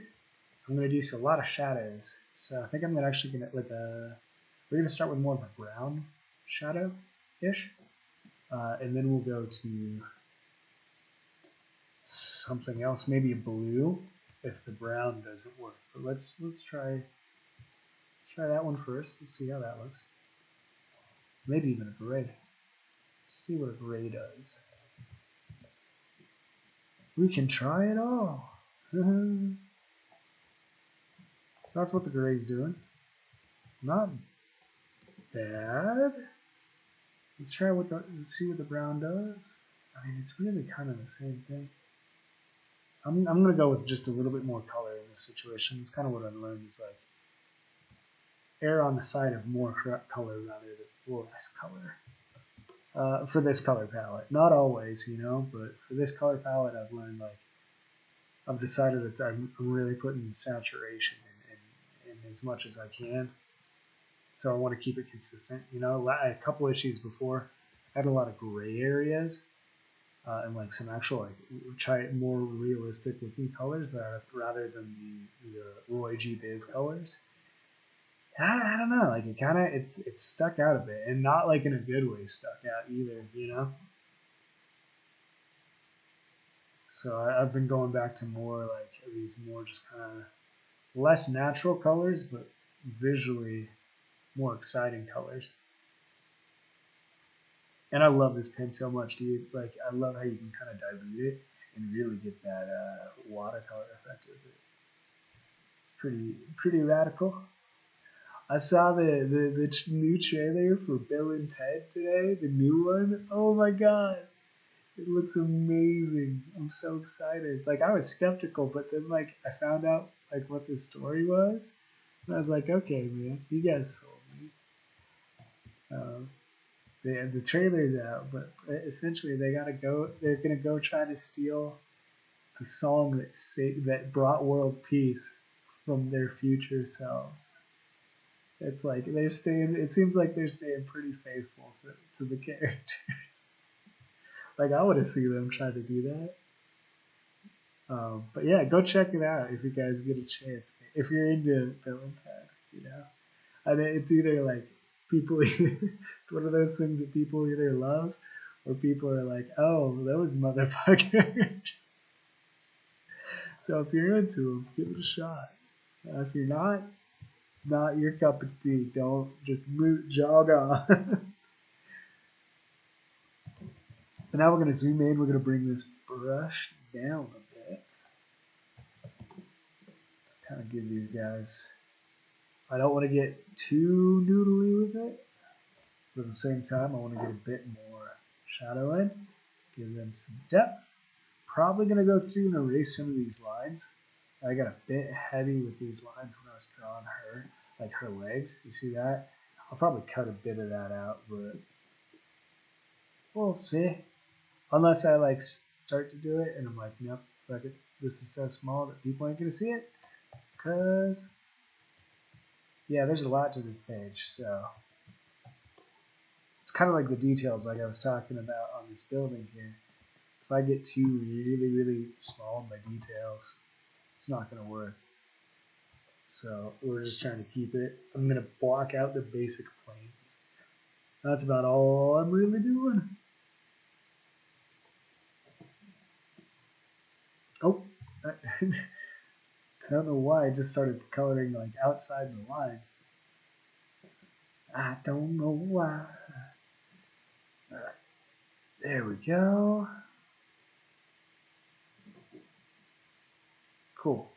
I'm gonna do a lot of shadows. So I think I'm actually gonna we're gonna start with more of a brown shadow-ish, and then we'll go to something else, maybe a blue if the brown doesn't work. But let's try that one first. Let's see how that looks. Maybe even a gray. Let's see what a gray does. We can try it all. So that's what the gray's doing. Not bad. Let's try let's see what the brown does. I mean, it's really kind of the same thing. I'm gonna go with just a little bit more color in this situation. It's kind of what I've learned is like err on the side of more color rather than less color. For this color palette, not always, you know, but for this color palette, I've learned like I've decided that I'm really putting saturation in as much as I can. So I want to keep it consistent. You know, a couple issues before, I had a lot of gray areas and like some actual like more realistic looking colors rather than the Roy G. Biv colors. I don't know, like it stuck out a bit, and not like in a good way stuck out either, you know. So I've been going back to more like these more just kind of less natural colors, but visually more exciting colors. And I love this pen so much, dude. Like I love how you can kind of dilute it and really get that watercolor effect with it. It's pretty radical. I saw the new trailer for Bill and Ted today, the new one. Oh my god, it looks amazing. I'm so excited. Like I was skeptical, but then like I found out like what the story was, and I was like, okay, man, you guys sold me. The trailer's out, but essentially they're gonna go try to steal the song that brought world peace from their future selves. It's like it seems like they're staying pretty faithful to the characters. Like I want to see them try to do that. But yeah, go check it out if you guys get a chance. If you're into Bill and Ted, you know. And it's either like people, it's one of those things that people either love or people are like, oh, those motherfuckers. So if you're into them, give it a shot. If you're not your cup of tea. Don't just jog on. But now we're going to zoom in. We're going to bring this brush down a bit. Kind of give these guys. I don't want to get too noodly with it. But at the same time, I want to get a bit more shadow in. Give them some depth. Probably going to go through and erase some of these lines. I got a bit heavy with these lines when I was drawing her, like her legs. You see that? I'll probably cut a bit of that out, but we'll see. Unless I like start to do it and I'm like, nope, fuck it. This is so small that people ain't gonna see it. Cause yeah, there's a lot to this page, so it's kind of like the details, like I was talking about on this building here. If I get too really small in my details, it's not gonna work. So we're just trying to keep it. I'm gonna block out the basic planes. That's about all I'm really doing. Oh, I don't know why I just started coloring like outside the lines. I don't know why. All right, there we go. Cool.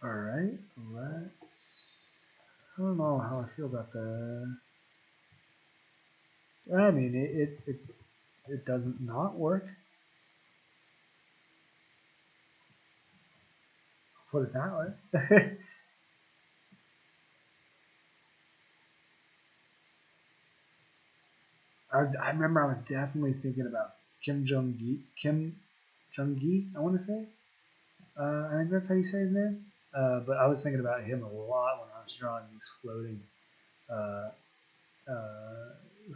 All right, let's. I don't know how I feel about the. I mean, it doesn't not work. I'll put it that way. I remember I was definitely thinking about Kim Jong-gi, I want to say. I think that's how you say his name. But I was thinking about him a lot when I was drawing these floating uh,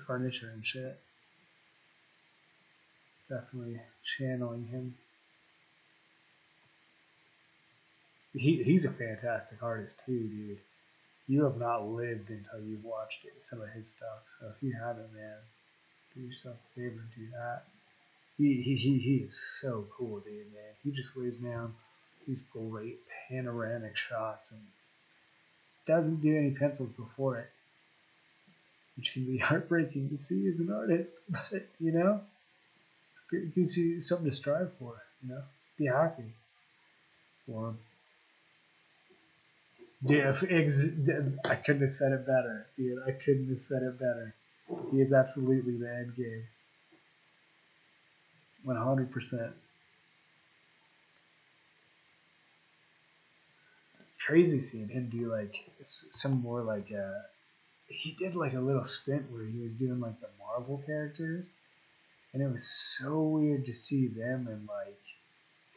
furniture and shit. Definitely channeling him. He's a fantastic artist too, dude. You have not lived until you've watched some of his stuff. So if you haven't, man, do yourself a favor and do that. He is so cool, dude, man. He just lays down these great panoramic shots and doesn't do any pencils before it, which can be heartbreaking to see as an artist. But you know, it gives you something to strive for. You know, be happy for him. Dude, I couldn't have said it better, dude. I couldn't have said it better. He is absolutely the end game. 100%. It's crazy seeing him do like some more like he did like a little stint where he was doing like the Marvel characters, and it was so weird to see them and like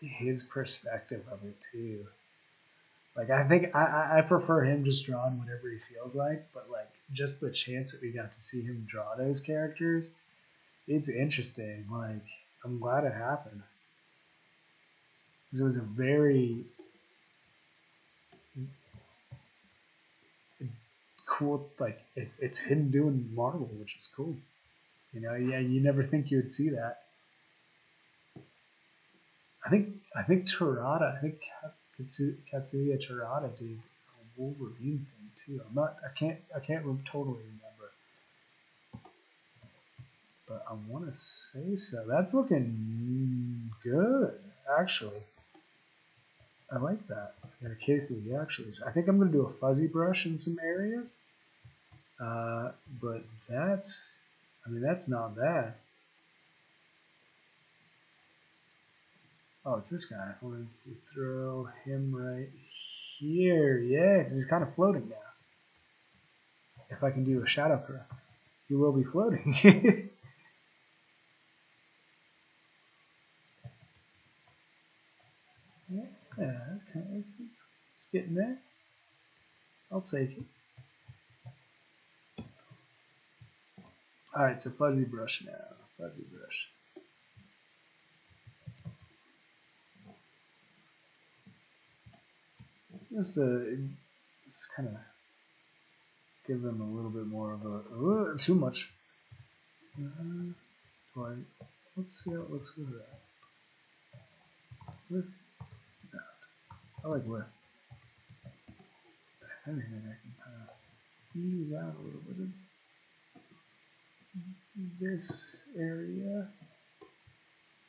his perspective of it too. Like I think I prefer him just drawing whatever he feels like, but like just the chance that we got to see him draw those characters, it's interesting. Like I'm glad it happened. Because it was a very cool, like it's him doing Marvel, which is cool. You know, yeah, you never think you would see that. I think Terada, I think Katsuya Terada did a Wolverine thing too. I can't totally remember, but I want to say so. That's looking good, actually. I like that. In the case of the actuals, I think I'm going to do a fuzzy brush in some areas, but that's not bad. Oh, it's this guy. I wanted to throw him right here. Yeah, because he's kind of floating now. If I can do a shadow throw, he will be floating. Yeah, okay, it's getting there. I'll take it. All right, so fuzzy brush now. Fuzzy brush. just to kind of give them a little bit more of a too much. Let's see how it looks with that. With that, I like with. If anything, I can kind of ease out a little bit of this area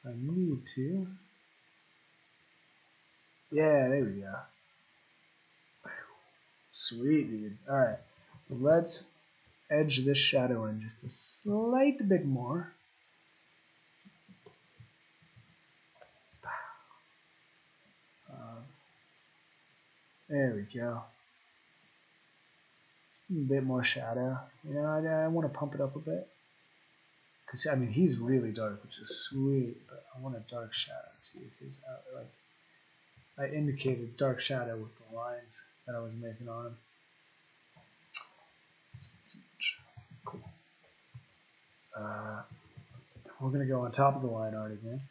if I need to. Yeah, there we go. Sweet, dude. Alright, so let's edge this shadow in just a slight bit more. There we go. Just a bit more shadow. You know, I want to pump it up a bit. Because, I mean, he's really dark, which is sweet, but I want a dark shadow too, because I indicated dark shadow with the lines that I was making on him. Cool. We're going to go on top of the line art again.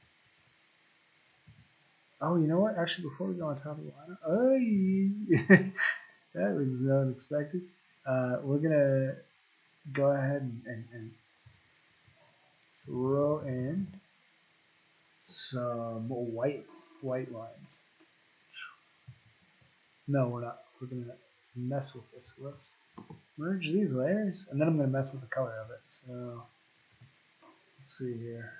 Oh, you know what? Actually, before we go on top of the line art, that was unexpected. We're going to go ahead and throw in some white lines. No, we're not. We're going to mess with this. Let's merge these layers, and then I'm going to mess with the color of it. So let's see here.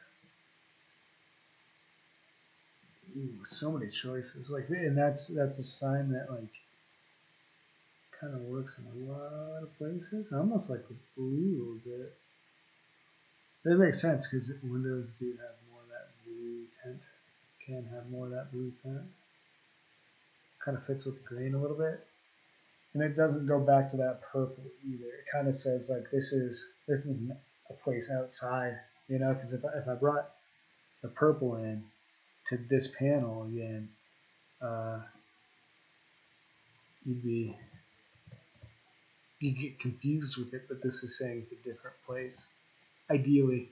Ooh, so many choices. Like, and that's a sign that like kind of works in a lot of places. I almost like this blue a little bit. It makes sense because windows do have more of that blue tint. Can have more of that blue tint. Kind of fits with the green a little bit, and it doesn't go back to that purple either. It kind of says like this is a place outside, you know. Because if I brought the purple in to this panel again, you'd get confused with it. But this is saying it's a different place, ideally,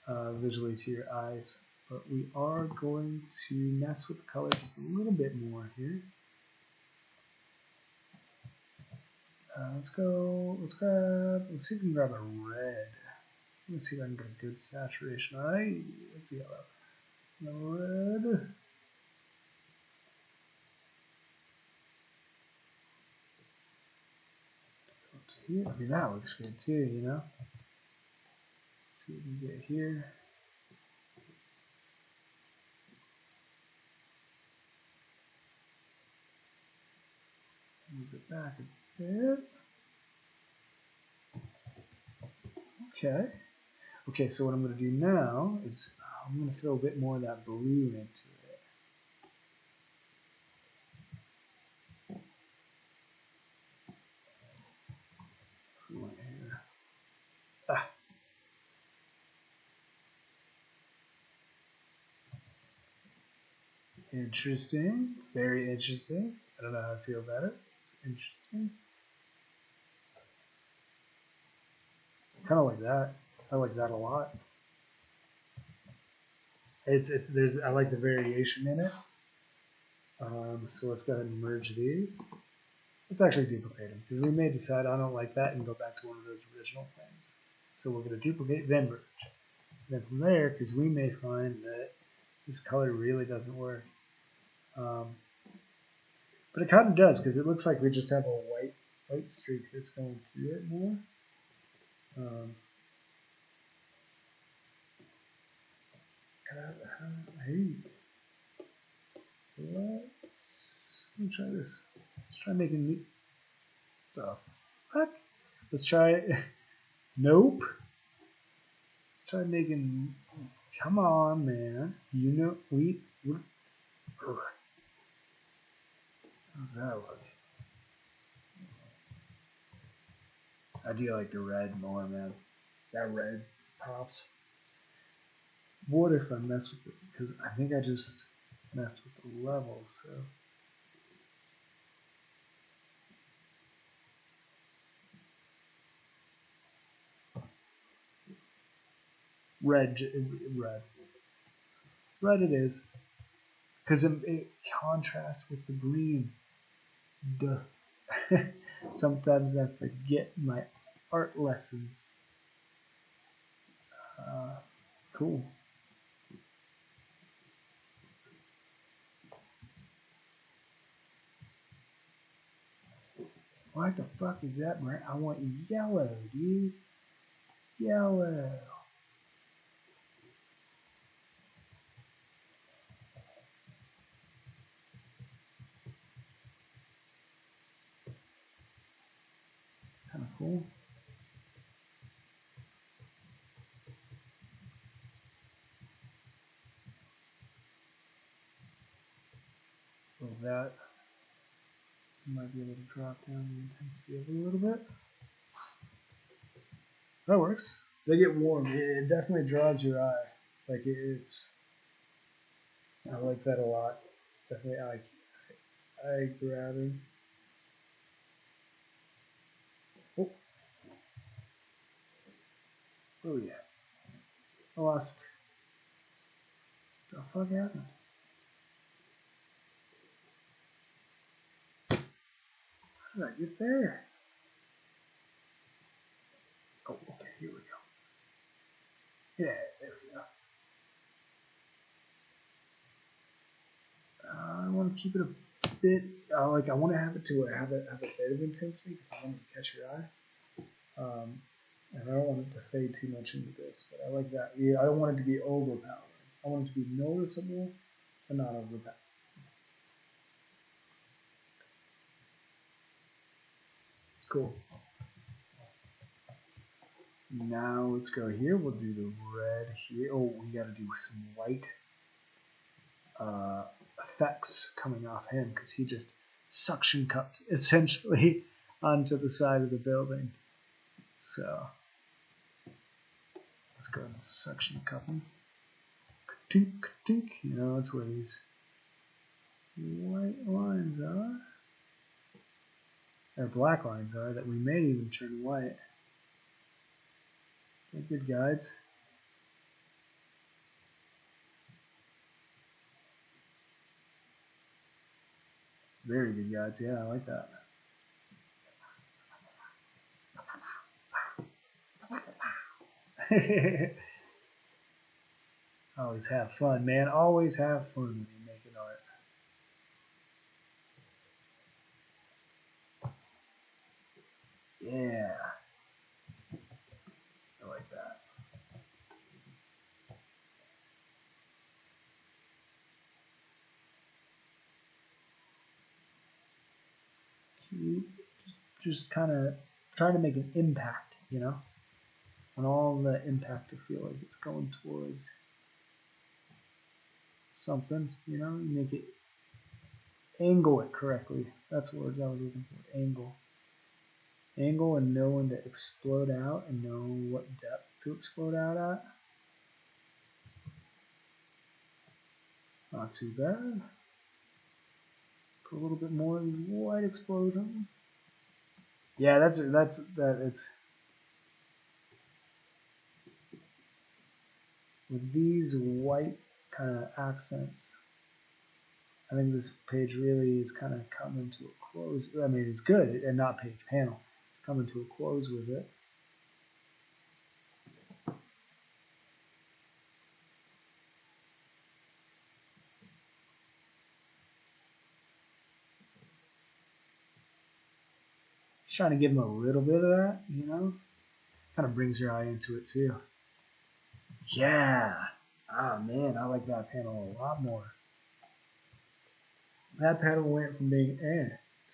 visually to your eyes. But we are going to mess with the color just a little bit more here. Let's see if we can grab a red. Let's see if I can get a good saturation. Let's yellow. Red. Here. I mean, that looks good too, you know? Let's see what we can get here. Move it back a bit. Okay. Okay, so what I'm going to do now is I'm going to throw a bit more of that blue into it. Here. Interesting. Very interesting. I don't know how I feel about it. It's interesting. Kind of like that. I like that a lot. I like the variation in it. So let's go ahead and merge these. Let's actually duplicate them because we may decide I don't like that and go back to one of those original things. So we're going to duplicate, then merge. Then from there, because we may find that this color really doesn't work. But it kind of does because it looks like we just have a white streak that's going through it more. Hey, let me try this. Let's try making the fuck. Let's try. Nope. Let's try making. Come on, man. You know how's that look? I do like the red more, man. That red pops. What if I mess with it? Because I think I just messed with the levels, so. Red it is. Because it contrasts with the green. Duh. Sometimes I forget my art lessons. Cool. What the fuck is that, Brent? I want yellow, dude. Yellow. Kind of cool. So that might be able to drop down the intensity of it a little bit. That works. They get warm. It definitely draws your eye. Like it's, I like that a lot. It's definitely eye grabbing. Oh, oh yeah. I lost. What the fuck happened? How did I get there? Oh, okay. Here we go. Yeah, there we go. I want to keep it a bit. Like I want to have it to have a bit of intensity because I want it to catch your eye. And I don't want it to fade too much into this, but I like that. Yeah, I don't want it to be overpowering. I want it to be noticeable, but not overpowering. Cool. Now let's go here. We'll do the red here. Oh, we got to do some white effects coming off him because he just suction cupped essentially onto the side of the building. So let's go ahead and suction cup him. Ka-tink, ka-tink. You know, that's where these white lines are. Or black lines are that we may even turn white. They're good guides. Very good guides. Yeah, I like that. Always have fun, man. Always have fun when you're making art. Yeah. I like that. Keep just kind of trying to make an impact, you know? And all the impact to feel like it's going towards something, you know? You make it, angle it correctly. That's the words I was looking for. Angle. Angle and know when to explode out and know what depth to explode out at. It's not too bad. Put a little bit more of these white explosions. Yeah, that's it's with these white kind of accents. I think this page really is kind of coming to a close. I mean, it's good, and not page panel. It's coming to a close with it. Just trying to give them a little bit of that, you know? Kind of brings your eye into it too. Yeah. Ah, man, I like that panel a lot more. That panel went from being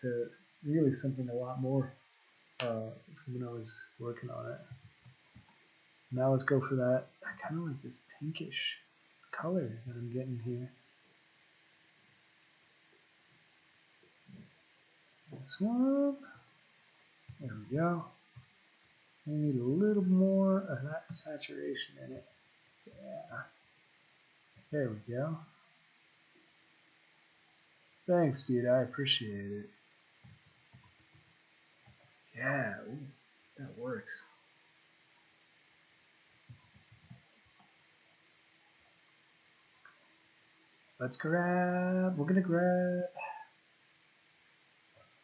to really something a lot more when I was working on it. Now let's go for that. I kind of like this pinkish color that I'm getting here. This one. There we go. We need a little more of that saturation in it. Yeah. There we go. Thanks, dude. I appreciate it. Yeah, ooh, that works. Let's grab. We're gonna grab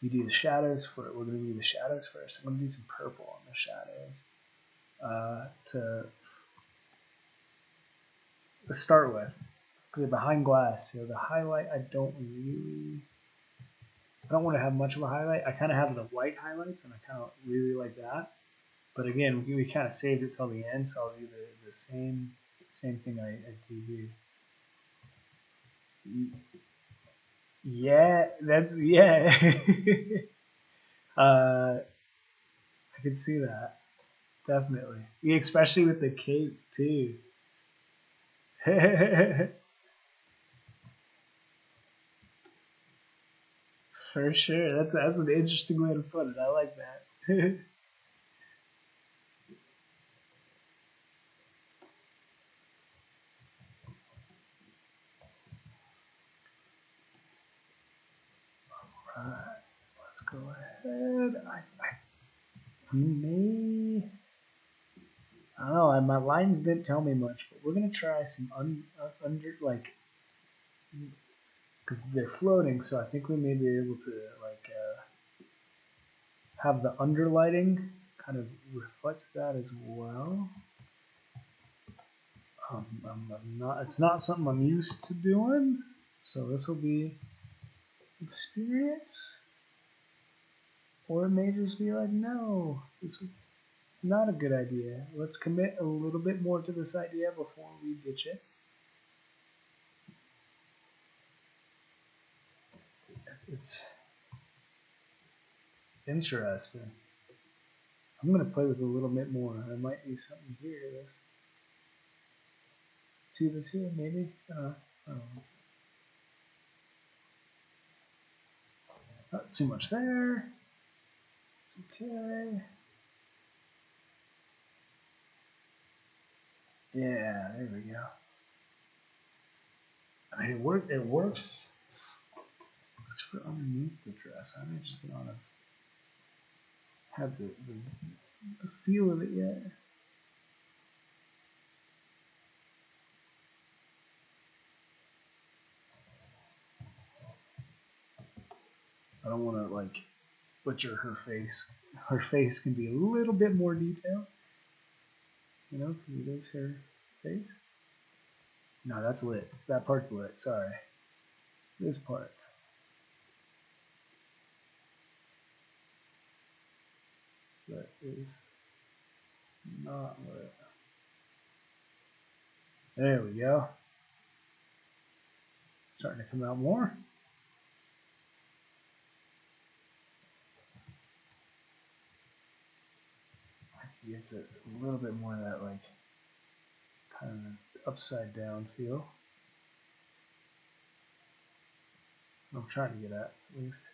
You do the shadows for it. We're going to do the shadows first. I'm going to do some purple on the shadows to start with, because they're behind glass. So the highlight, I don't want to have much of a highlight. I kind of have the white highlights, and I kind of really like that. But again, we kind of saved it till the end, so I'll do the same thing I do here. Yeah, yeah. I can see that, definitely. Yeah, especially with the cape too. For sure, that's an interesting way to put it. I like that. Alright, let's go ahead. I don't know. My lines didn't tell me much, but we're gonna try some under because they're floating. So I think we may be able to have the underlighting kind of reflect that as well. It's not something I'm used to doing, so this will be experience. Or it may just be like, no, this was not a good idea. Let's commit a little bit more to this idea before we ditch it. It's interesting. I'm going to play with it a little bit more. There might be something here to this. To this here, maybe? I don't know. Not too much there. It's okay. Yeah, there we go. I mean, it works. It's for underneath the dress. I just don't have the feel of it yet. I don't want to like butcher her face. Her face can be a little bit more detailed, you know, because it is her face. No, that's lit. That part's lit. Sorry, it's this part. That is not lit. There we go. Starting to come out more. Gives it a little bit more of that like kind of upside down feel. I'm trying to get at least.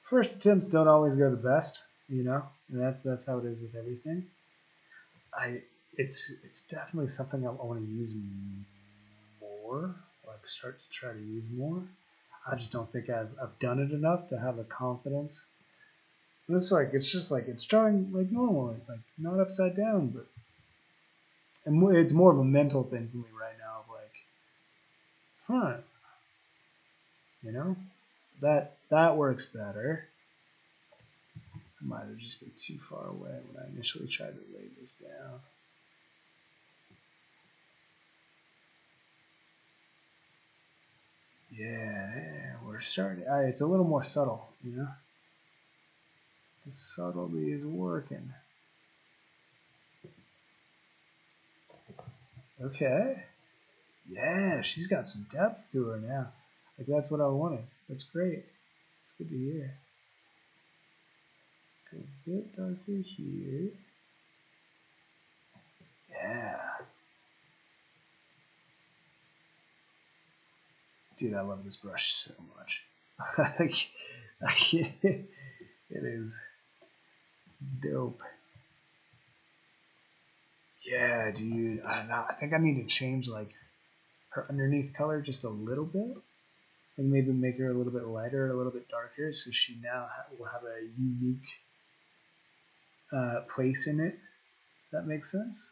First attempts don't always go the best, you know, and that's how it is with everything. It's definitely something I want to use more, like start to try to use more. I just don't think I've done it enough to have the confidence. And it's just like it's drawing like normal, like not upside down, but it's more of a mental thing for me right now of like, you know, that works better. I might have just been too far away when I initially tried to lay this down. Yeah, we're starting. It's a little more subtle, you know. The subtlety is working. Okay. Yeah, she's got some depth to her now. Like that's what I wanted. That's great. It's good to hear. Go a bit darker here. Yeah. Dude, I love this brush so much. It is dope. Yeah, dude. I don't know. I think I need to change like her underneath color just a little bit. And maybe make her a little bit lighter, a little bit darker, so she now will have a unique place in it. If that makes sense.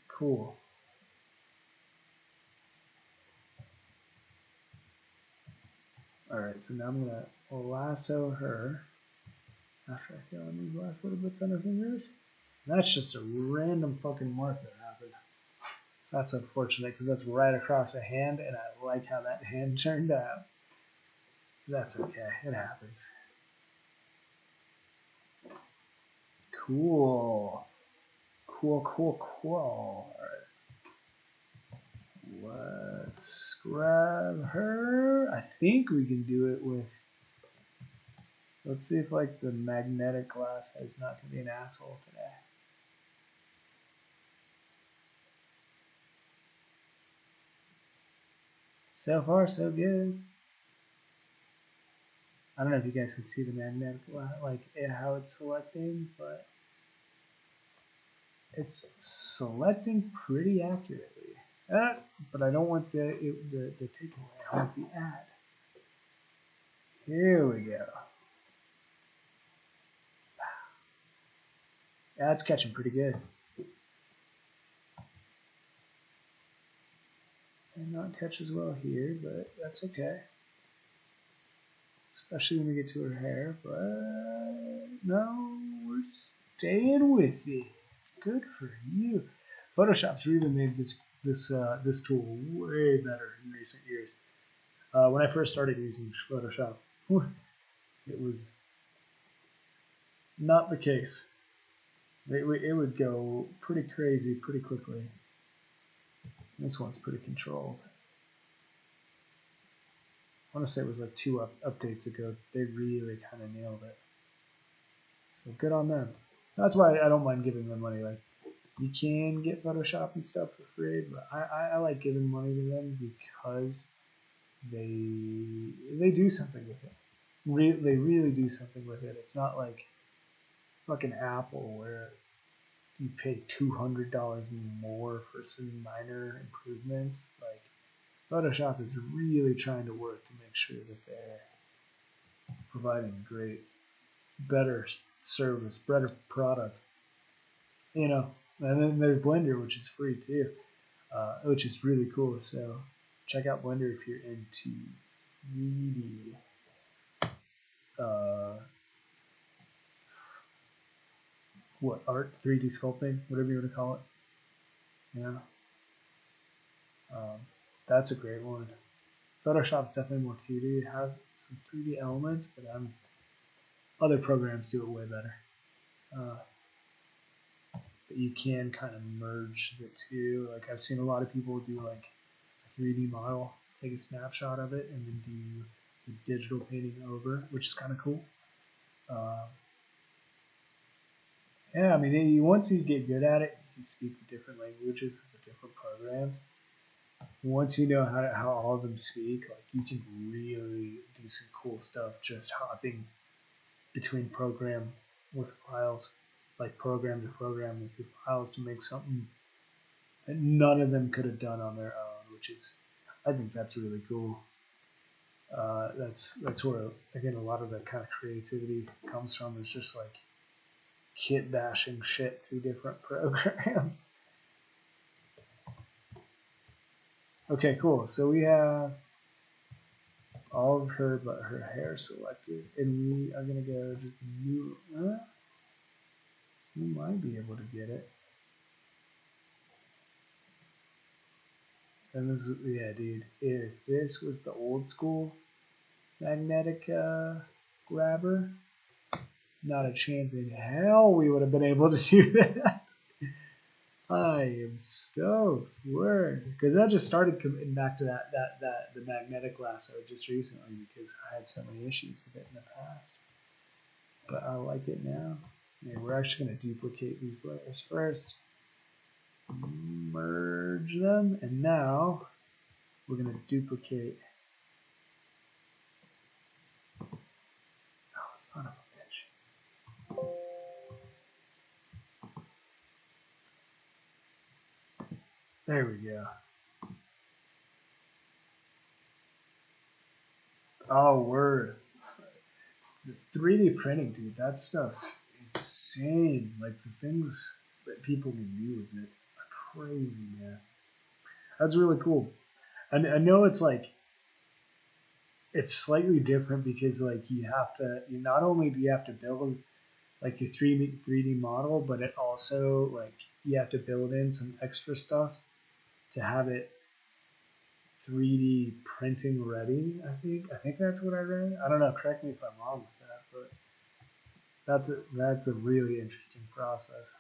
Cool. Alright, so now I'm going to lasso her after I throw in these last little bits on her fingers. That's just a random fucking mark that happened. That's unfortunate because that's right across her hand, and I like how that hand turned out. That's okay, it happens. Cool. Cool. Alright. Let's grab her. I think we can do it with... Let's see if like the magnetic glass is not going to be an asshole today. So far, so good. I don't know if you guys can see the magnetic, like how it's selecting, but it's selecting pretty accurately. But I don't want the takeaway. I want the add. Here we go. That's catching pretty good. And not catch as well here, but that's okay. Especially when we get to her hair, but no, we're staying with it. Good for you. Photoshop's really made this tool way better in recent years. When I first started using Photoshop, it was not the case. It would go pretty crazy pretty quickly. This one's pretty controlled. I want to say it was like 2 updates ago. They really kind of nailed it. So good on them. That's why I don't mind giving them money. Like, you can get Photoshop and stuff for free, but I like giving money to them because they do something with it. They really do something with it. It's not like fucking Apple where you pay $200 more for some minor improvements. Like, Photoshop is really trying to work to make sure that they're providing great, better service, better product. You know, and then there's Blender, which is free too, which is really cool. So check out Blender if you're into 3D. What art, 3D sculpting, whatever you want to call it. Yeah. That's a great one. Photoshop's definitely more 2D. It has some 3D elements, but other programs do it way better. But you can kind of merge the two. Like, I've seen a lot of people do like a 3D model, take a snapshot of it, and then do the digital painting over, which is kind of cool. Yeah, I mean, once you get good at it, you can speak the different languages of the different programs. Once you know how all of them speak, like, you can really do some cool stuff just hopping between program with files, like program to program with your files to make something that none of them could have done on their own, which is, I think that's really cool. That's where, again, a lot of that kind of creativity comes from, is just like kit bashing shit through different programs. Okay, cool. So we have all of her but her hair selected, and we are going to go just new. We might be able to get it. And this, yeah, dude, if this was the old school magnetic grabber, not a chance in hell we would have been able to do that. I am stoked, word, because I just started coming back to the magnetic lasso just recently because I had so many issues with it in the past. But I like it now. Yeah, we're actually going to duplicate these layers first, merge them, and now we're going to duplicate. Oh, son of a bitch. There we go. Oh, word. The 3D printing, dude, that stuff's insane. Like, the things that people can do with it are crazy, man. That's really cool. And I know it's like, it's slightly different because, like, you not only do you have to build, like, your 3D model, but it also, like, you have to build in some extra stuff to have it 3D printing ready. I think that's what I read. I don't know. Correct me if I'm wrong with that, but that's a really interesting process.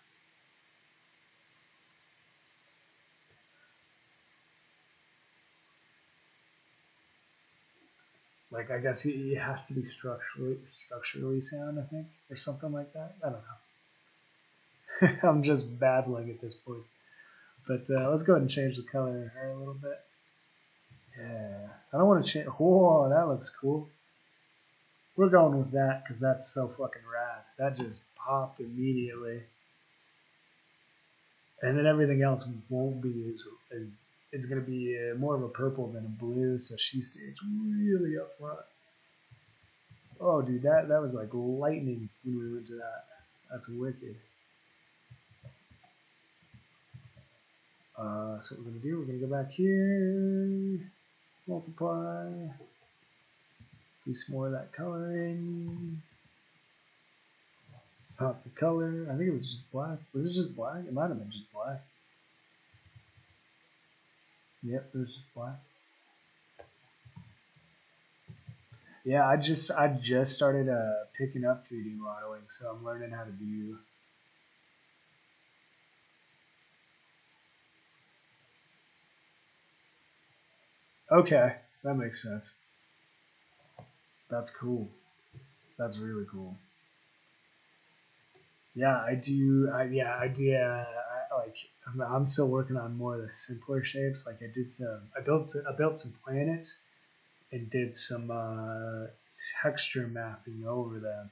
Like, I guess he has to be structurally sound, I think, or something like that. I don't know. I'm just babbling at this point. But let's go ahead and change the color of her a little bit. Yeah, I don't want to change. Whoa, that looks cool. We're going with that because that's so fucking rad. That just popped immediately. And then everything else won't be as it's going to be more of a purple than a blue, so she stays really up front. Oh, dude, that was like lightning when we went to that. That's wicked. So what we're going to do, we're going to go back here, multiply, do some more of that coloring. It's not the color. I think it was just black. Was it just black? It might have been just black. Yep, it was just black. Yeah, I just started picking up 3D modeling, so I'm learning how to do. Okay, that makes sense. That's cool. That's really cool. Yeah, I do. I do. I'm still working on more of the simpler shapes. Like, I built some planets and did some texture mapping over them.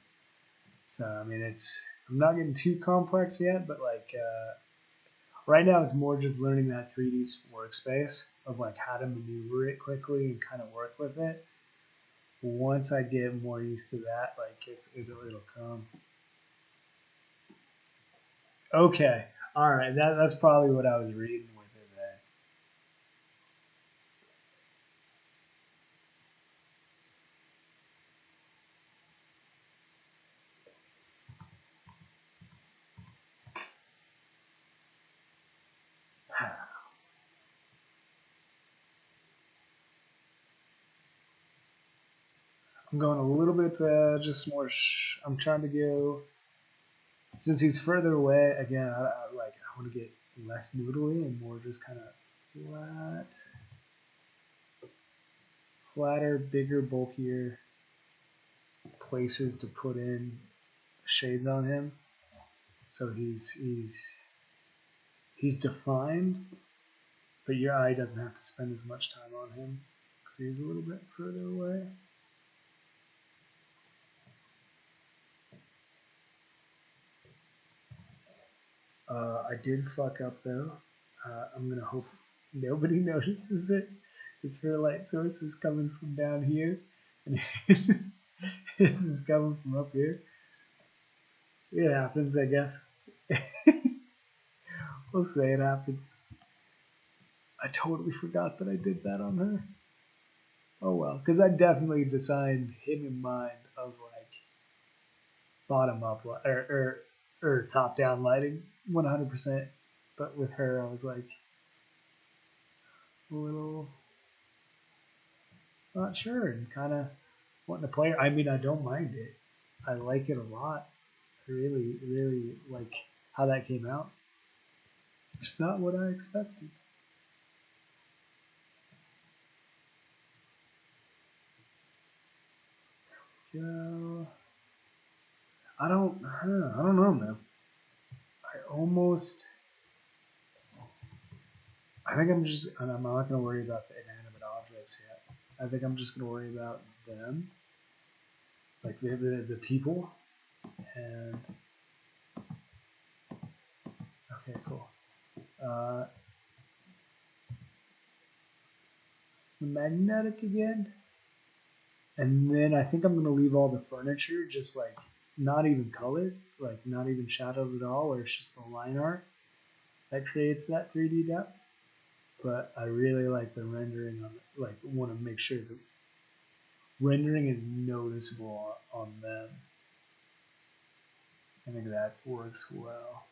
So I mean, I'm not getting too complex yet, but like right now it's more just learning that 3D workspace of like how to maneuver it quickly and kind of work with it. Once I get more used to that, like it'll come. Okay, all right, that's probably what I was reading with it then. I'm going a little bit just more. I'm trying to go since he's further away again. I want to get less noodly and more just kind of flatter, bigger, bulkier places to put in shades on him. So he's defined, but your eye doesn't have to spend as much time on him because he's a little bit further away. I did fuck up though. I'm gonna hope nobody notices it. It's her light source is coming from down here, and this is coming from up here. It happens, I guess. We'll say it happens. I totally forgot that I did that on her. Oh well, because I definitely designed him in mind of like bottom up or top down lighting, 100%. But with her, I was like a little not sure and kind of wanting to play her. I mean, I don't mind it. I like it a lot. I really, really like how that came out. It's not what I expected. Go. I don't know, man. I almost. I'm not gonna worry about the inanimate objects yet. I think I'm just gonna worry about them, like the people, and okay, cool. Uh, it's the magnetic again. And then I think I'm going to leave all the furniture just like not even colored, like not even shadowed at all, where it's just the line art that creates that 3D depth. But I really like the rendering on it. Like, want to make sure the rendering is noticeable on them. I think that works well.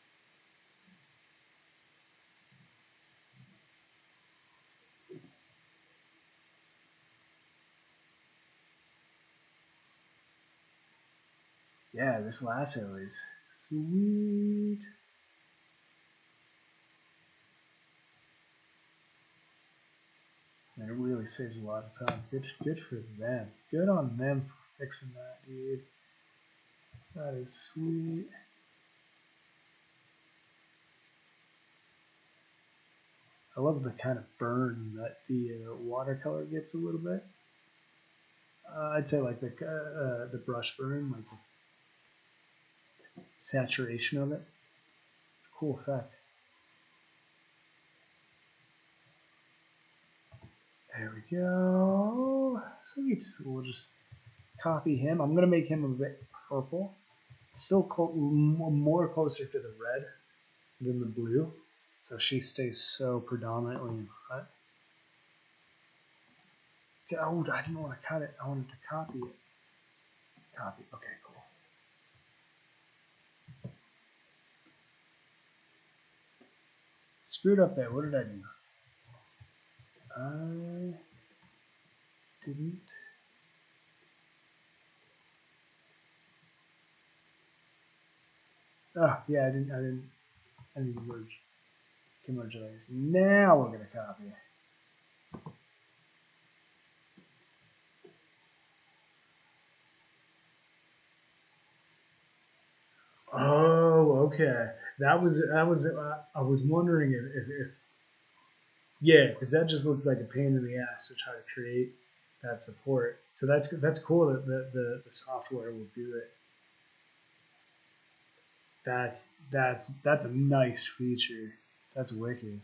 Yeah, this lasso is sweet. And it really saves a lot of time. Good for them. Good on them for fixing that, dude. That is sweet. I love the kind of burn that the watercolor gets a little bit. I'd say like the brush burn, like the saturation of it. It's a cool effect. There we go. Sweet. So we'll just copy him. I'm going to make him a bit purple. Still more closer to the red than the blue. So she stays so predominantly in front. Oh, I didn't want to cut it. I wanted to copy it. Copy. Okay, cool. Screwed up there. What did I do? I didn't. Oh, yeah, I didn't merge. Can merge layers. Now we're gonna copy it. Oh, okay. That was. I was wondering if yeah, because that just looked like a pain in the ass to try to create that support. So that's cool that the software will do it. That's a nice feature. That's wicked.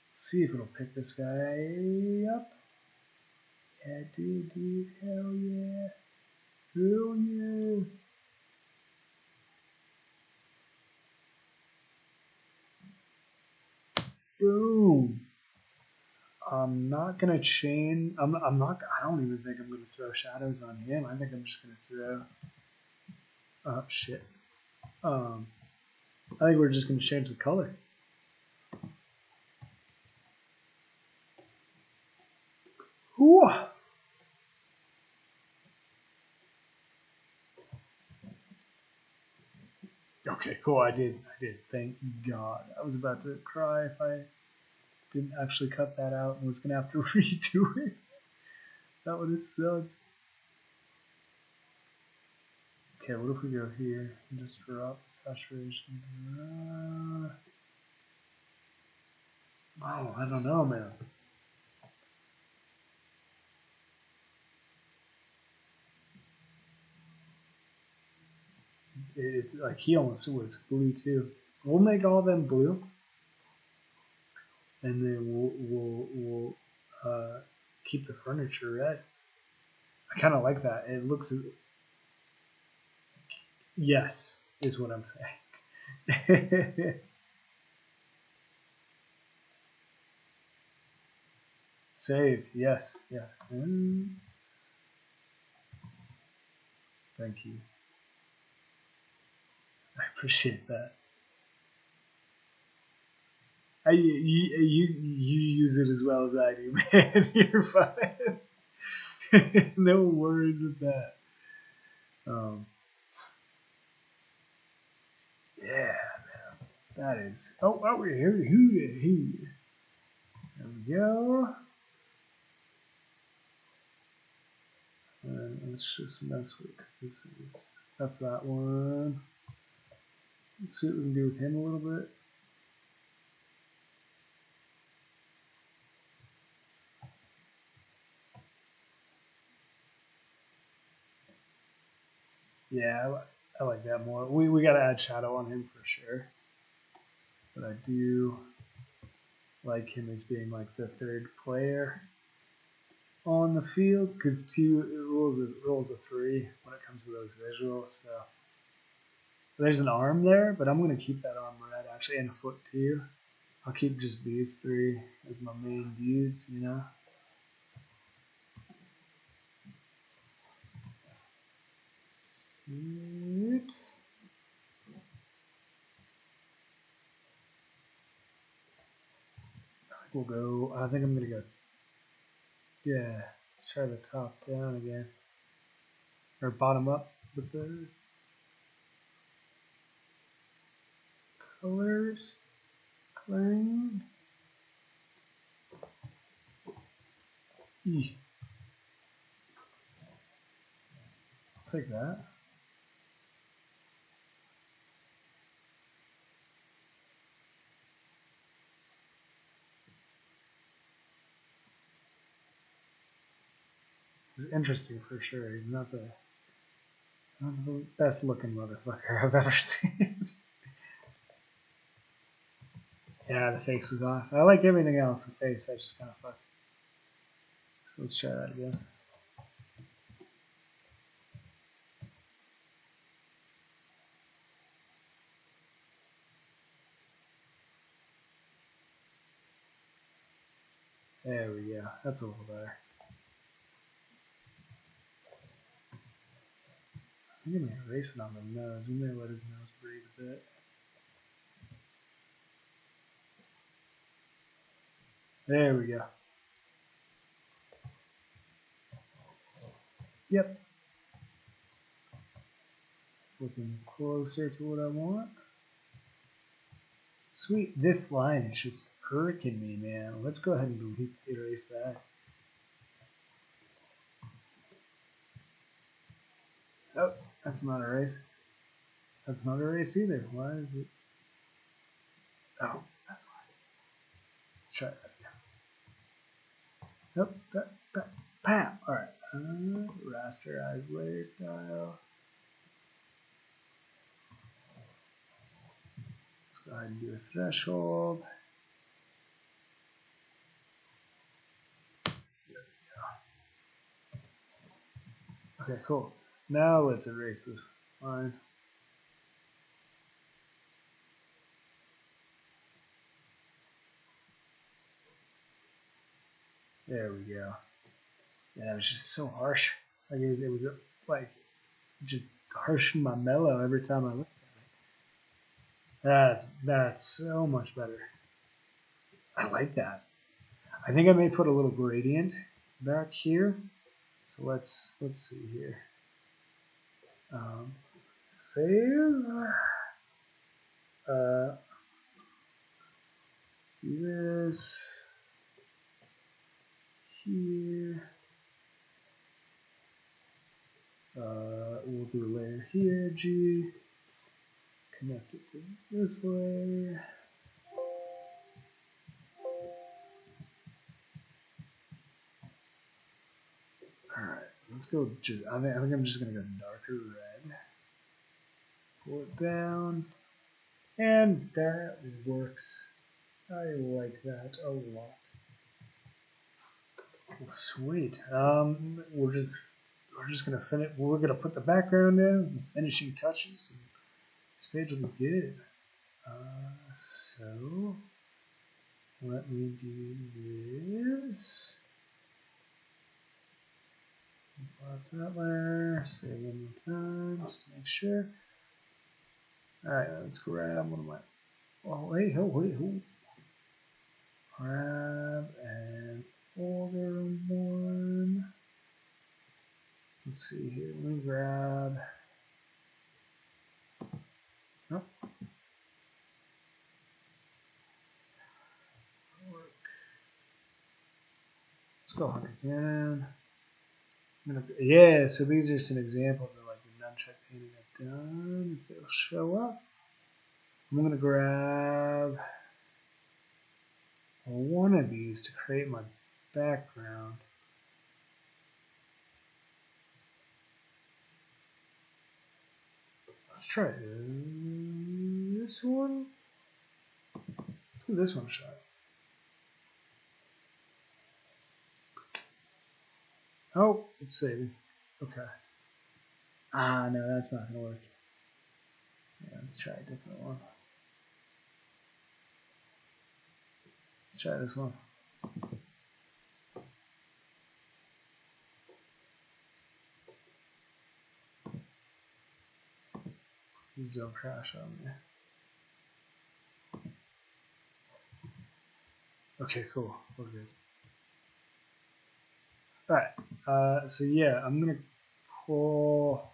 Let's see if it'll pick this guy up. Yeah, it did, dude. Hell yeah. Hell yeah. Boom. I'm not gonna chain. I'm not. I don't even think I'm gonna throw shadows on him. I think I'm just gonna throw. Oh shit. I think we're just gonna change the color. Ooh. Okay, cool. I did. Thank God. I was about to cry if I didn't actually cut that out and was gonna have to redo it. That would have sucked. Okay, what if we go here and just drop saturation? Oh, I don't know, man. It's like he almost works blue too. We'll make all them blue, and then we'll keep the furniture red. I kind of like that. It looks. Yes, is what I'm saying. Saved. Yes. Yeah. Thank you. I appreciate that. You use it as well as I do, man. You're fine. No worries with that. Yeah, man. That is. Oh, we're here. There we go. And let's just mess with, because this is. That's that one. Let's see what we can do with him a little bit. Yeah, I like that more. We got to add shadow on him for sure. But I do like him as being like the third player on the field because two rules of three when it comes to those visuals. So there's an arm there, but I'm gonna keep that arm red actually, and a foot too. I'll keep just these three as my main dudes, you know. Sweet. We'll go. I think I'm gonna go. Yeah, let's try the top down again, or bottom up with the colors. Coloring. I'll take that. He's interesting for sure. He's not the best looking motherfucker I've ever seen. Yeah, the face is off. I like everything else. The face, I just kind of fucked. So let's try that again. There we go. That's a little better. I'm gonna erase it on the nose. We may let his nose breathe a bit. There we go. Yep. It's looking closer to what I want. Sweet. This line is just hurricane me, man. Let's go ahead and erase that. Oh, that's not erase. That's not erase either. Why is it? Oh, that's why. Let's try that again. Nope. Bam. All right. Rasterize layer style. Let's go ahead and do a threshold. Okay, cool. Now let's erase this line. There we go. Yeah, it was just so harsh. Like it was like just harsh in my mellow every time I looked at it. That's so much better. I like that. I think I may put a little gradient back here. So let's see here. Save. Let's do this here. We'll do a layer here, G. Connect it to this layer. Alright, let's go just, I think I'm just going to go darker red. Pull it down. And that works. I like that a lot. Well, sweet. We're just gonna finish. We're gonna put the background in, finishing touches. And this page will be good. So let me do this. Pause that layer. Save one more time just to make sure. All right, let's grab one of my. Oh wait, hold. Grab and order one. Let's see here. Let me grab. Oh. Let's go 100 again. Yeah, so these are some examples of like the nunchuck painting I've done. If it'll show up, I'm gonna grab one of these to create my background. Let's try this one. Let's give this one a shot. Oh, it's saving. Okay. Ah, no, that's not going to work. Yeah, let's try a different one. Let's try this one. Please don't crash on me. Okay, cool. We're good. Alright, so yeah, I'm going to pull...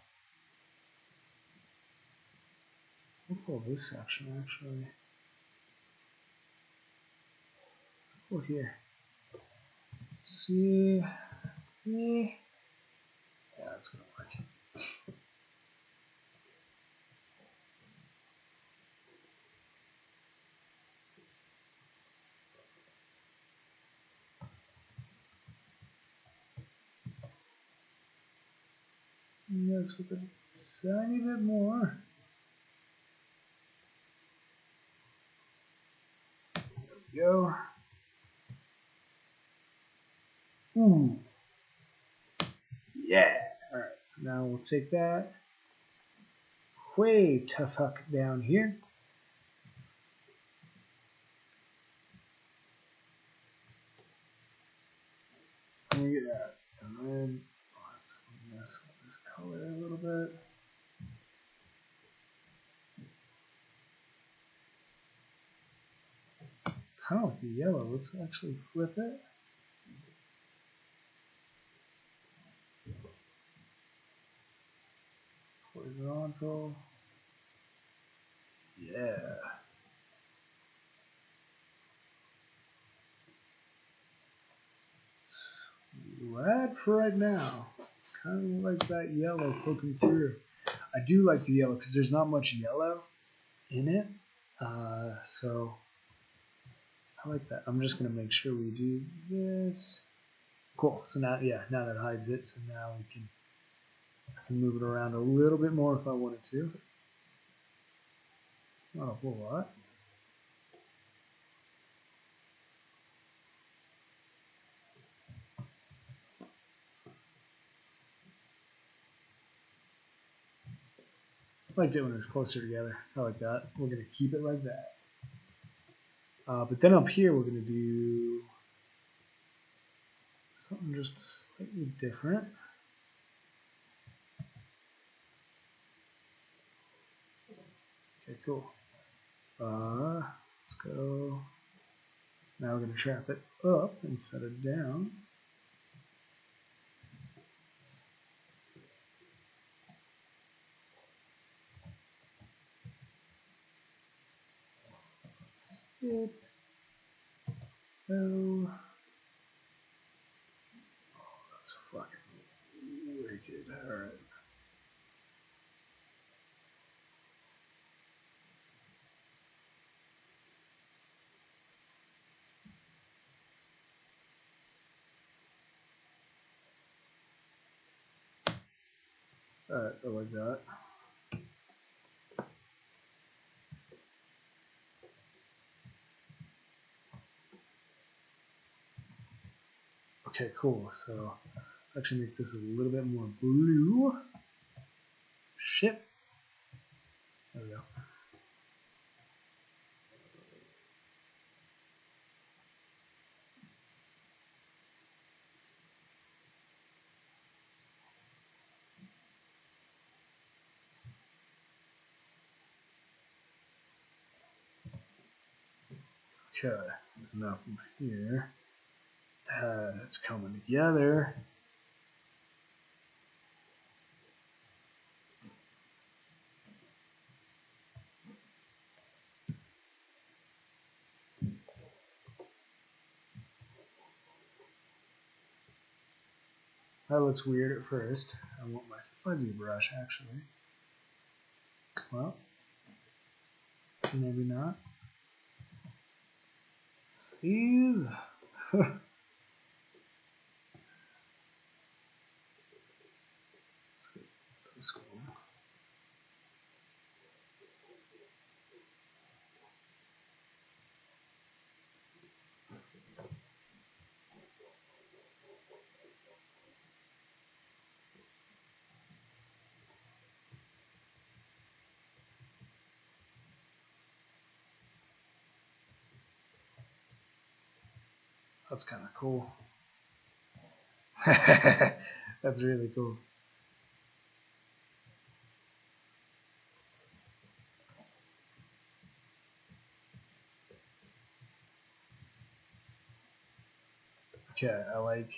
I'll pull this section, actually. Pull here. See... Yeah, that's going to work. Yes, with a tiny bit more. There we go. Ooh. Yeah. Alright, so now we'll take that way to fuck down here. Let me get that. And then let's mess with this color a little bit. Kind of like the yellow. Let's actually flip it. Horizontal. Yeah. It's red for right now. Kind of like that yellow poking through. I do like the yellow because there's not much yellow in it. So I like that. I'm just going to make sure we do this. Cool. So now, yeah, now that hides it. So now I can move it around a little bit more if I wanted to. Not a whole lot. I liked it when it was closer together. I like that. We're going to keep it like that. But then up here, we're going to do something just slightly different. Okay, cool. Let's go. Now we're going to trap it up instead of down. Skip. Oh, that's fucking wicked. Alright. Alright, I like that. Okay, cool. So let's actually make this a little bit more blue. Shit. There we go. Okay, now from here, it's coming together. That looks weird at first. I want my fuzzy brush actually. Well, maybe not. Save. Let's go this one. That's kind of cool. That's really cool. Okay, I like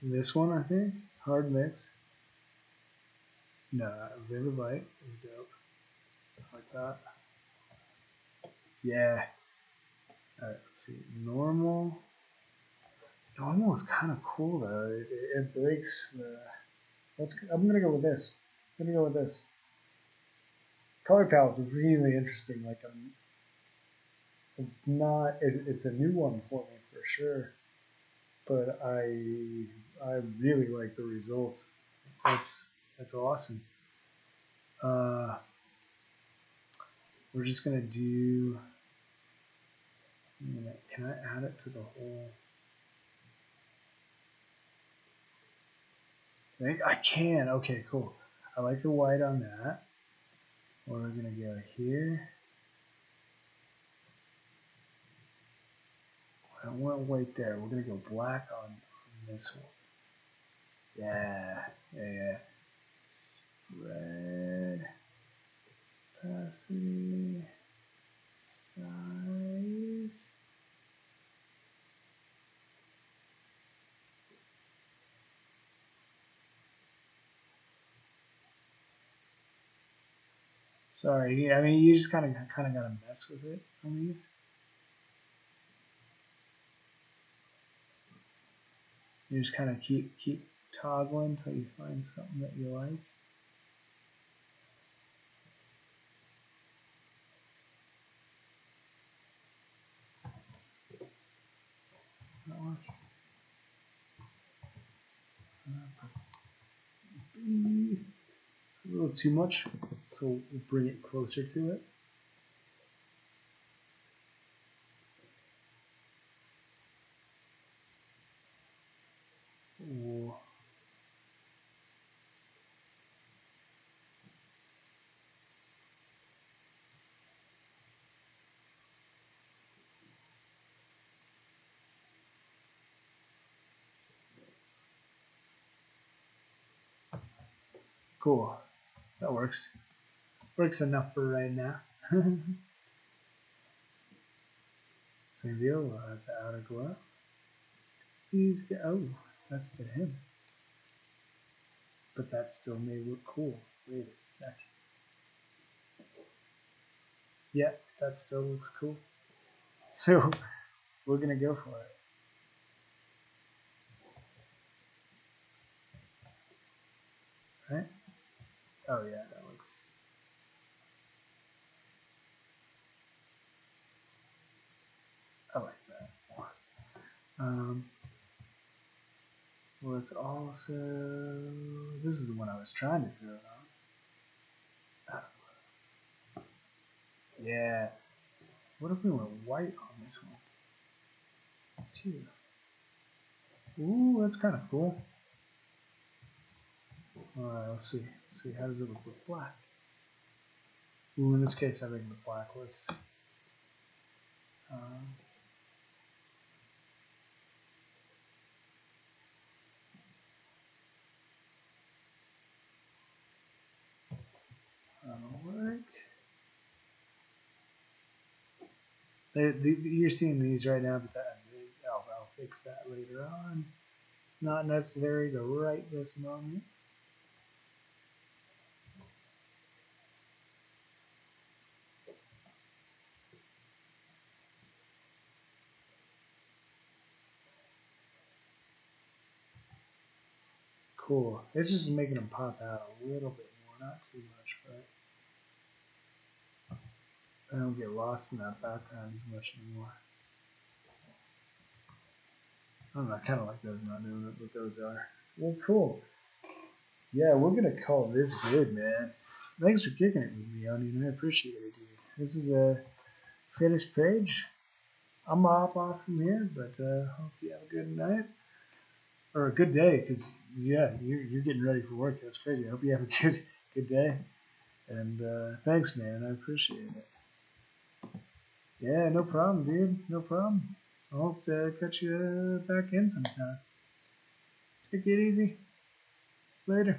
this one, I think. Hard mix. No, Vivid Light is dope. Like that. Yeah. Alright, let's see. Normal. Normal is kind of cool though. It breaks the. I'm gonna go with this. I'm gonna go with this. Color palette's really interesting. Like it's not. It's a new one for me for sure. But I really like the results. That's awesome. We're just gonna do. Can I add it to the whole thing? I can. Okay, cool. I like the white on that. We're gonna go here. I don't want white there. We're gonna go black on this one. Yeah. Spread. Opacity. Size. Sorry, I mean you just kind of gotta mess with it on these. You just kind of keep toggling until you find something that you like. That work? That's a little too much, so we'll bring it closer to it. Ooh. Cool. That works. Works enough for right now. Same deal. We'll add the outer glow. These go. Oh, that's to him. But that still may look cool. Wait a second. Yeah, that still looks cool. So we're gonna go for it. Right? Oh yeah, that looks. I like that more. Let's also. This is the one I was trying to throw it on. Yeah. What if we went white on this one? Too. Ooh, that's kind of cool. Alright, let's see. Let's see, how does it look with black? Ooh, in this case, I think the black works. That'll work. You're seeing these right now, but I'll fix that later on. It's not necessary to right this moment. Cool. It's just making them pop out a little bit more, not too much, but I don't get lost in that background as much anymore. I don't know, I kind of like those not doing it, but those are. Well, cool. Yeah, we're going to call this good, man. Thanks for kicking it with me, Onion. I appreciate it, dude. This is a finished page. I'm going to hop off from here, but hope you have a good night. Or a good day, because, yeah, you're getting ready for work. That's crazy. I hope you have a good day. And thanks, man. I appreciate it. Yeah, no problem, dude. No problem. I hope to catch you back in sometime. Take it easy. Later.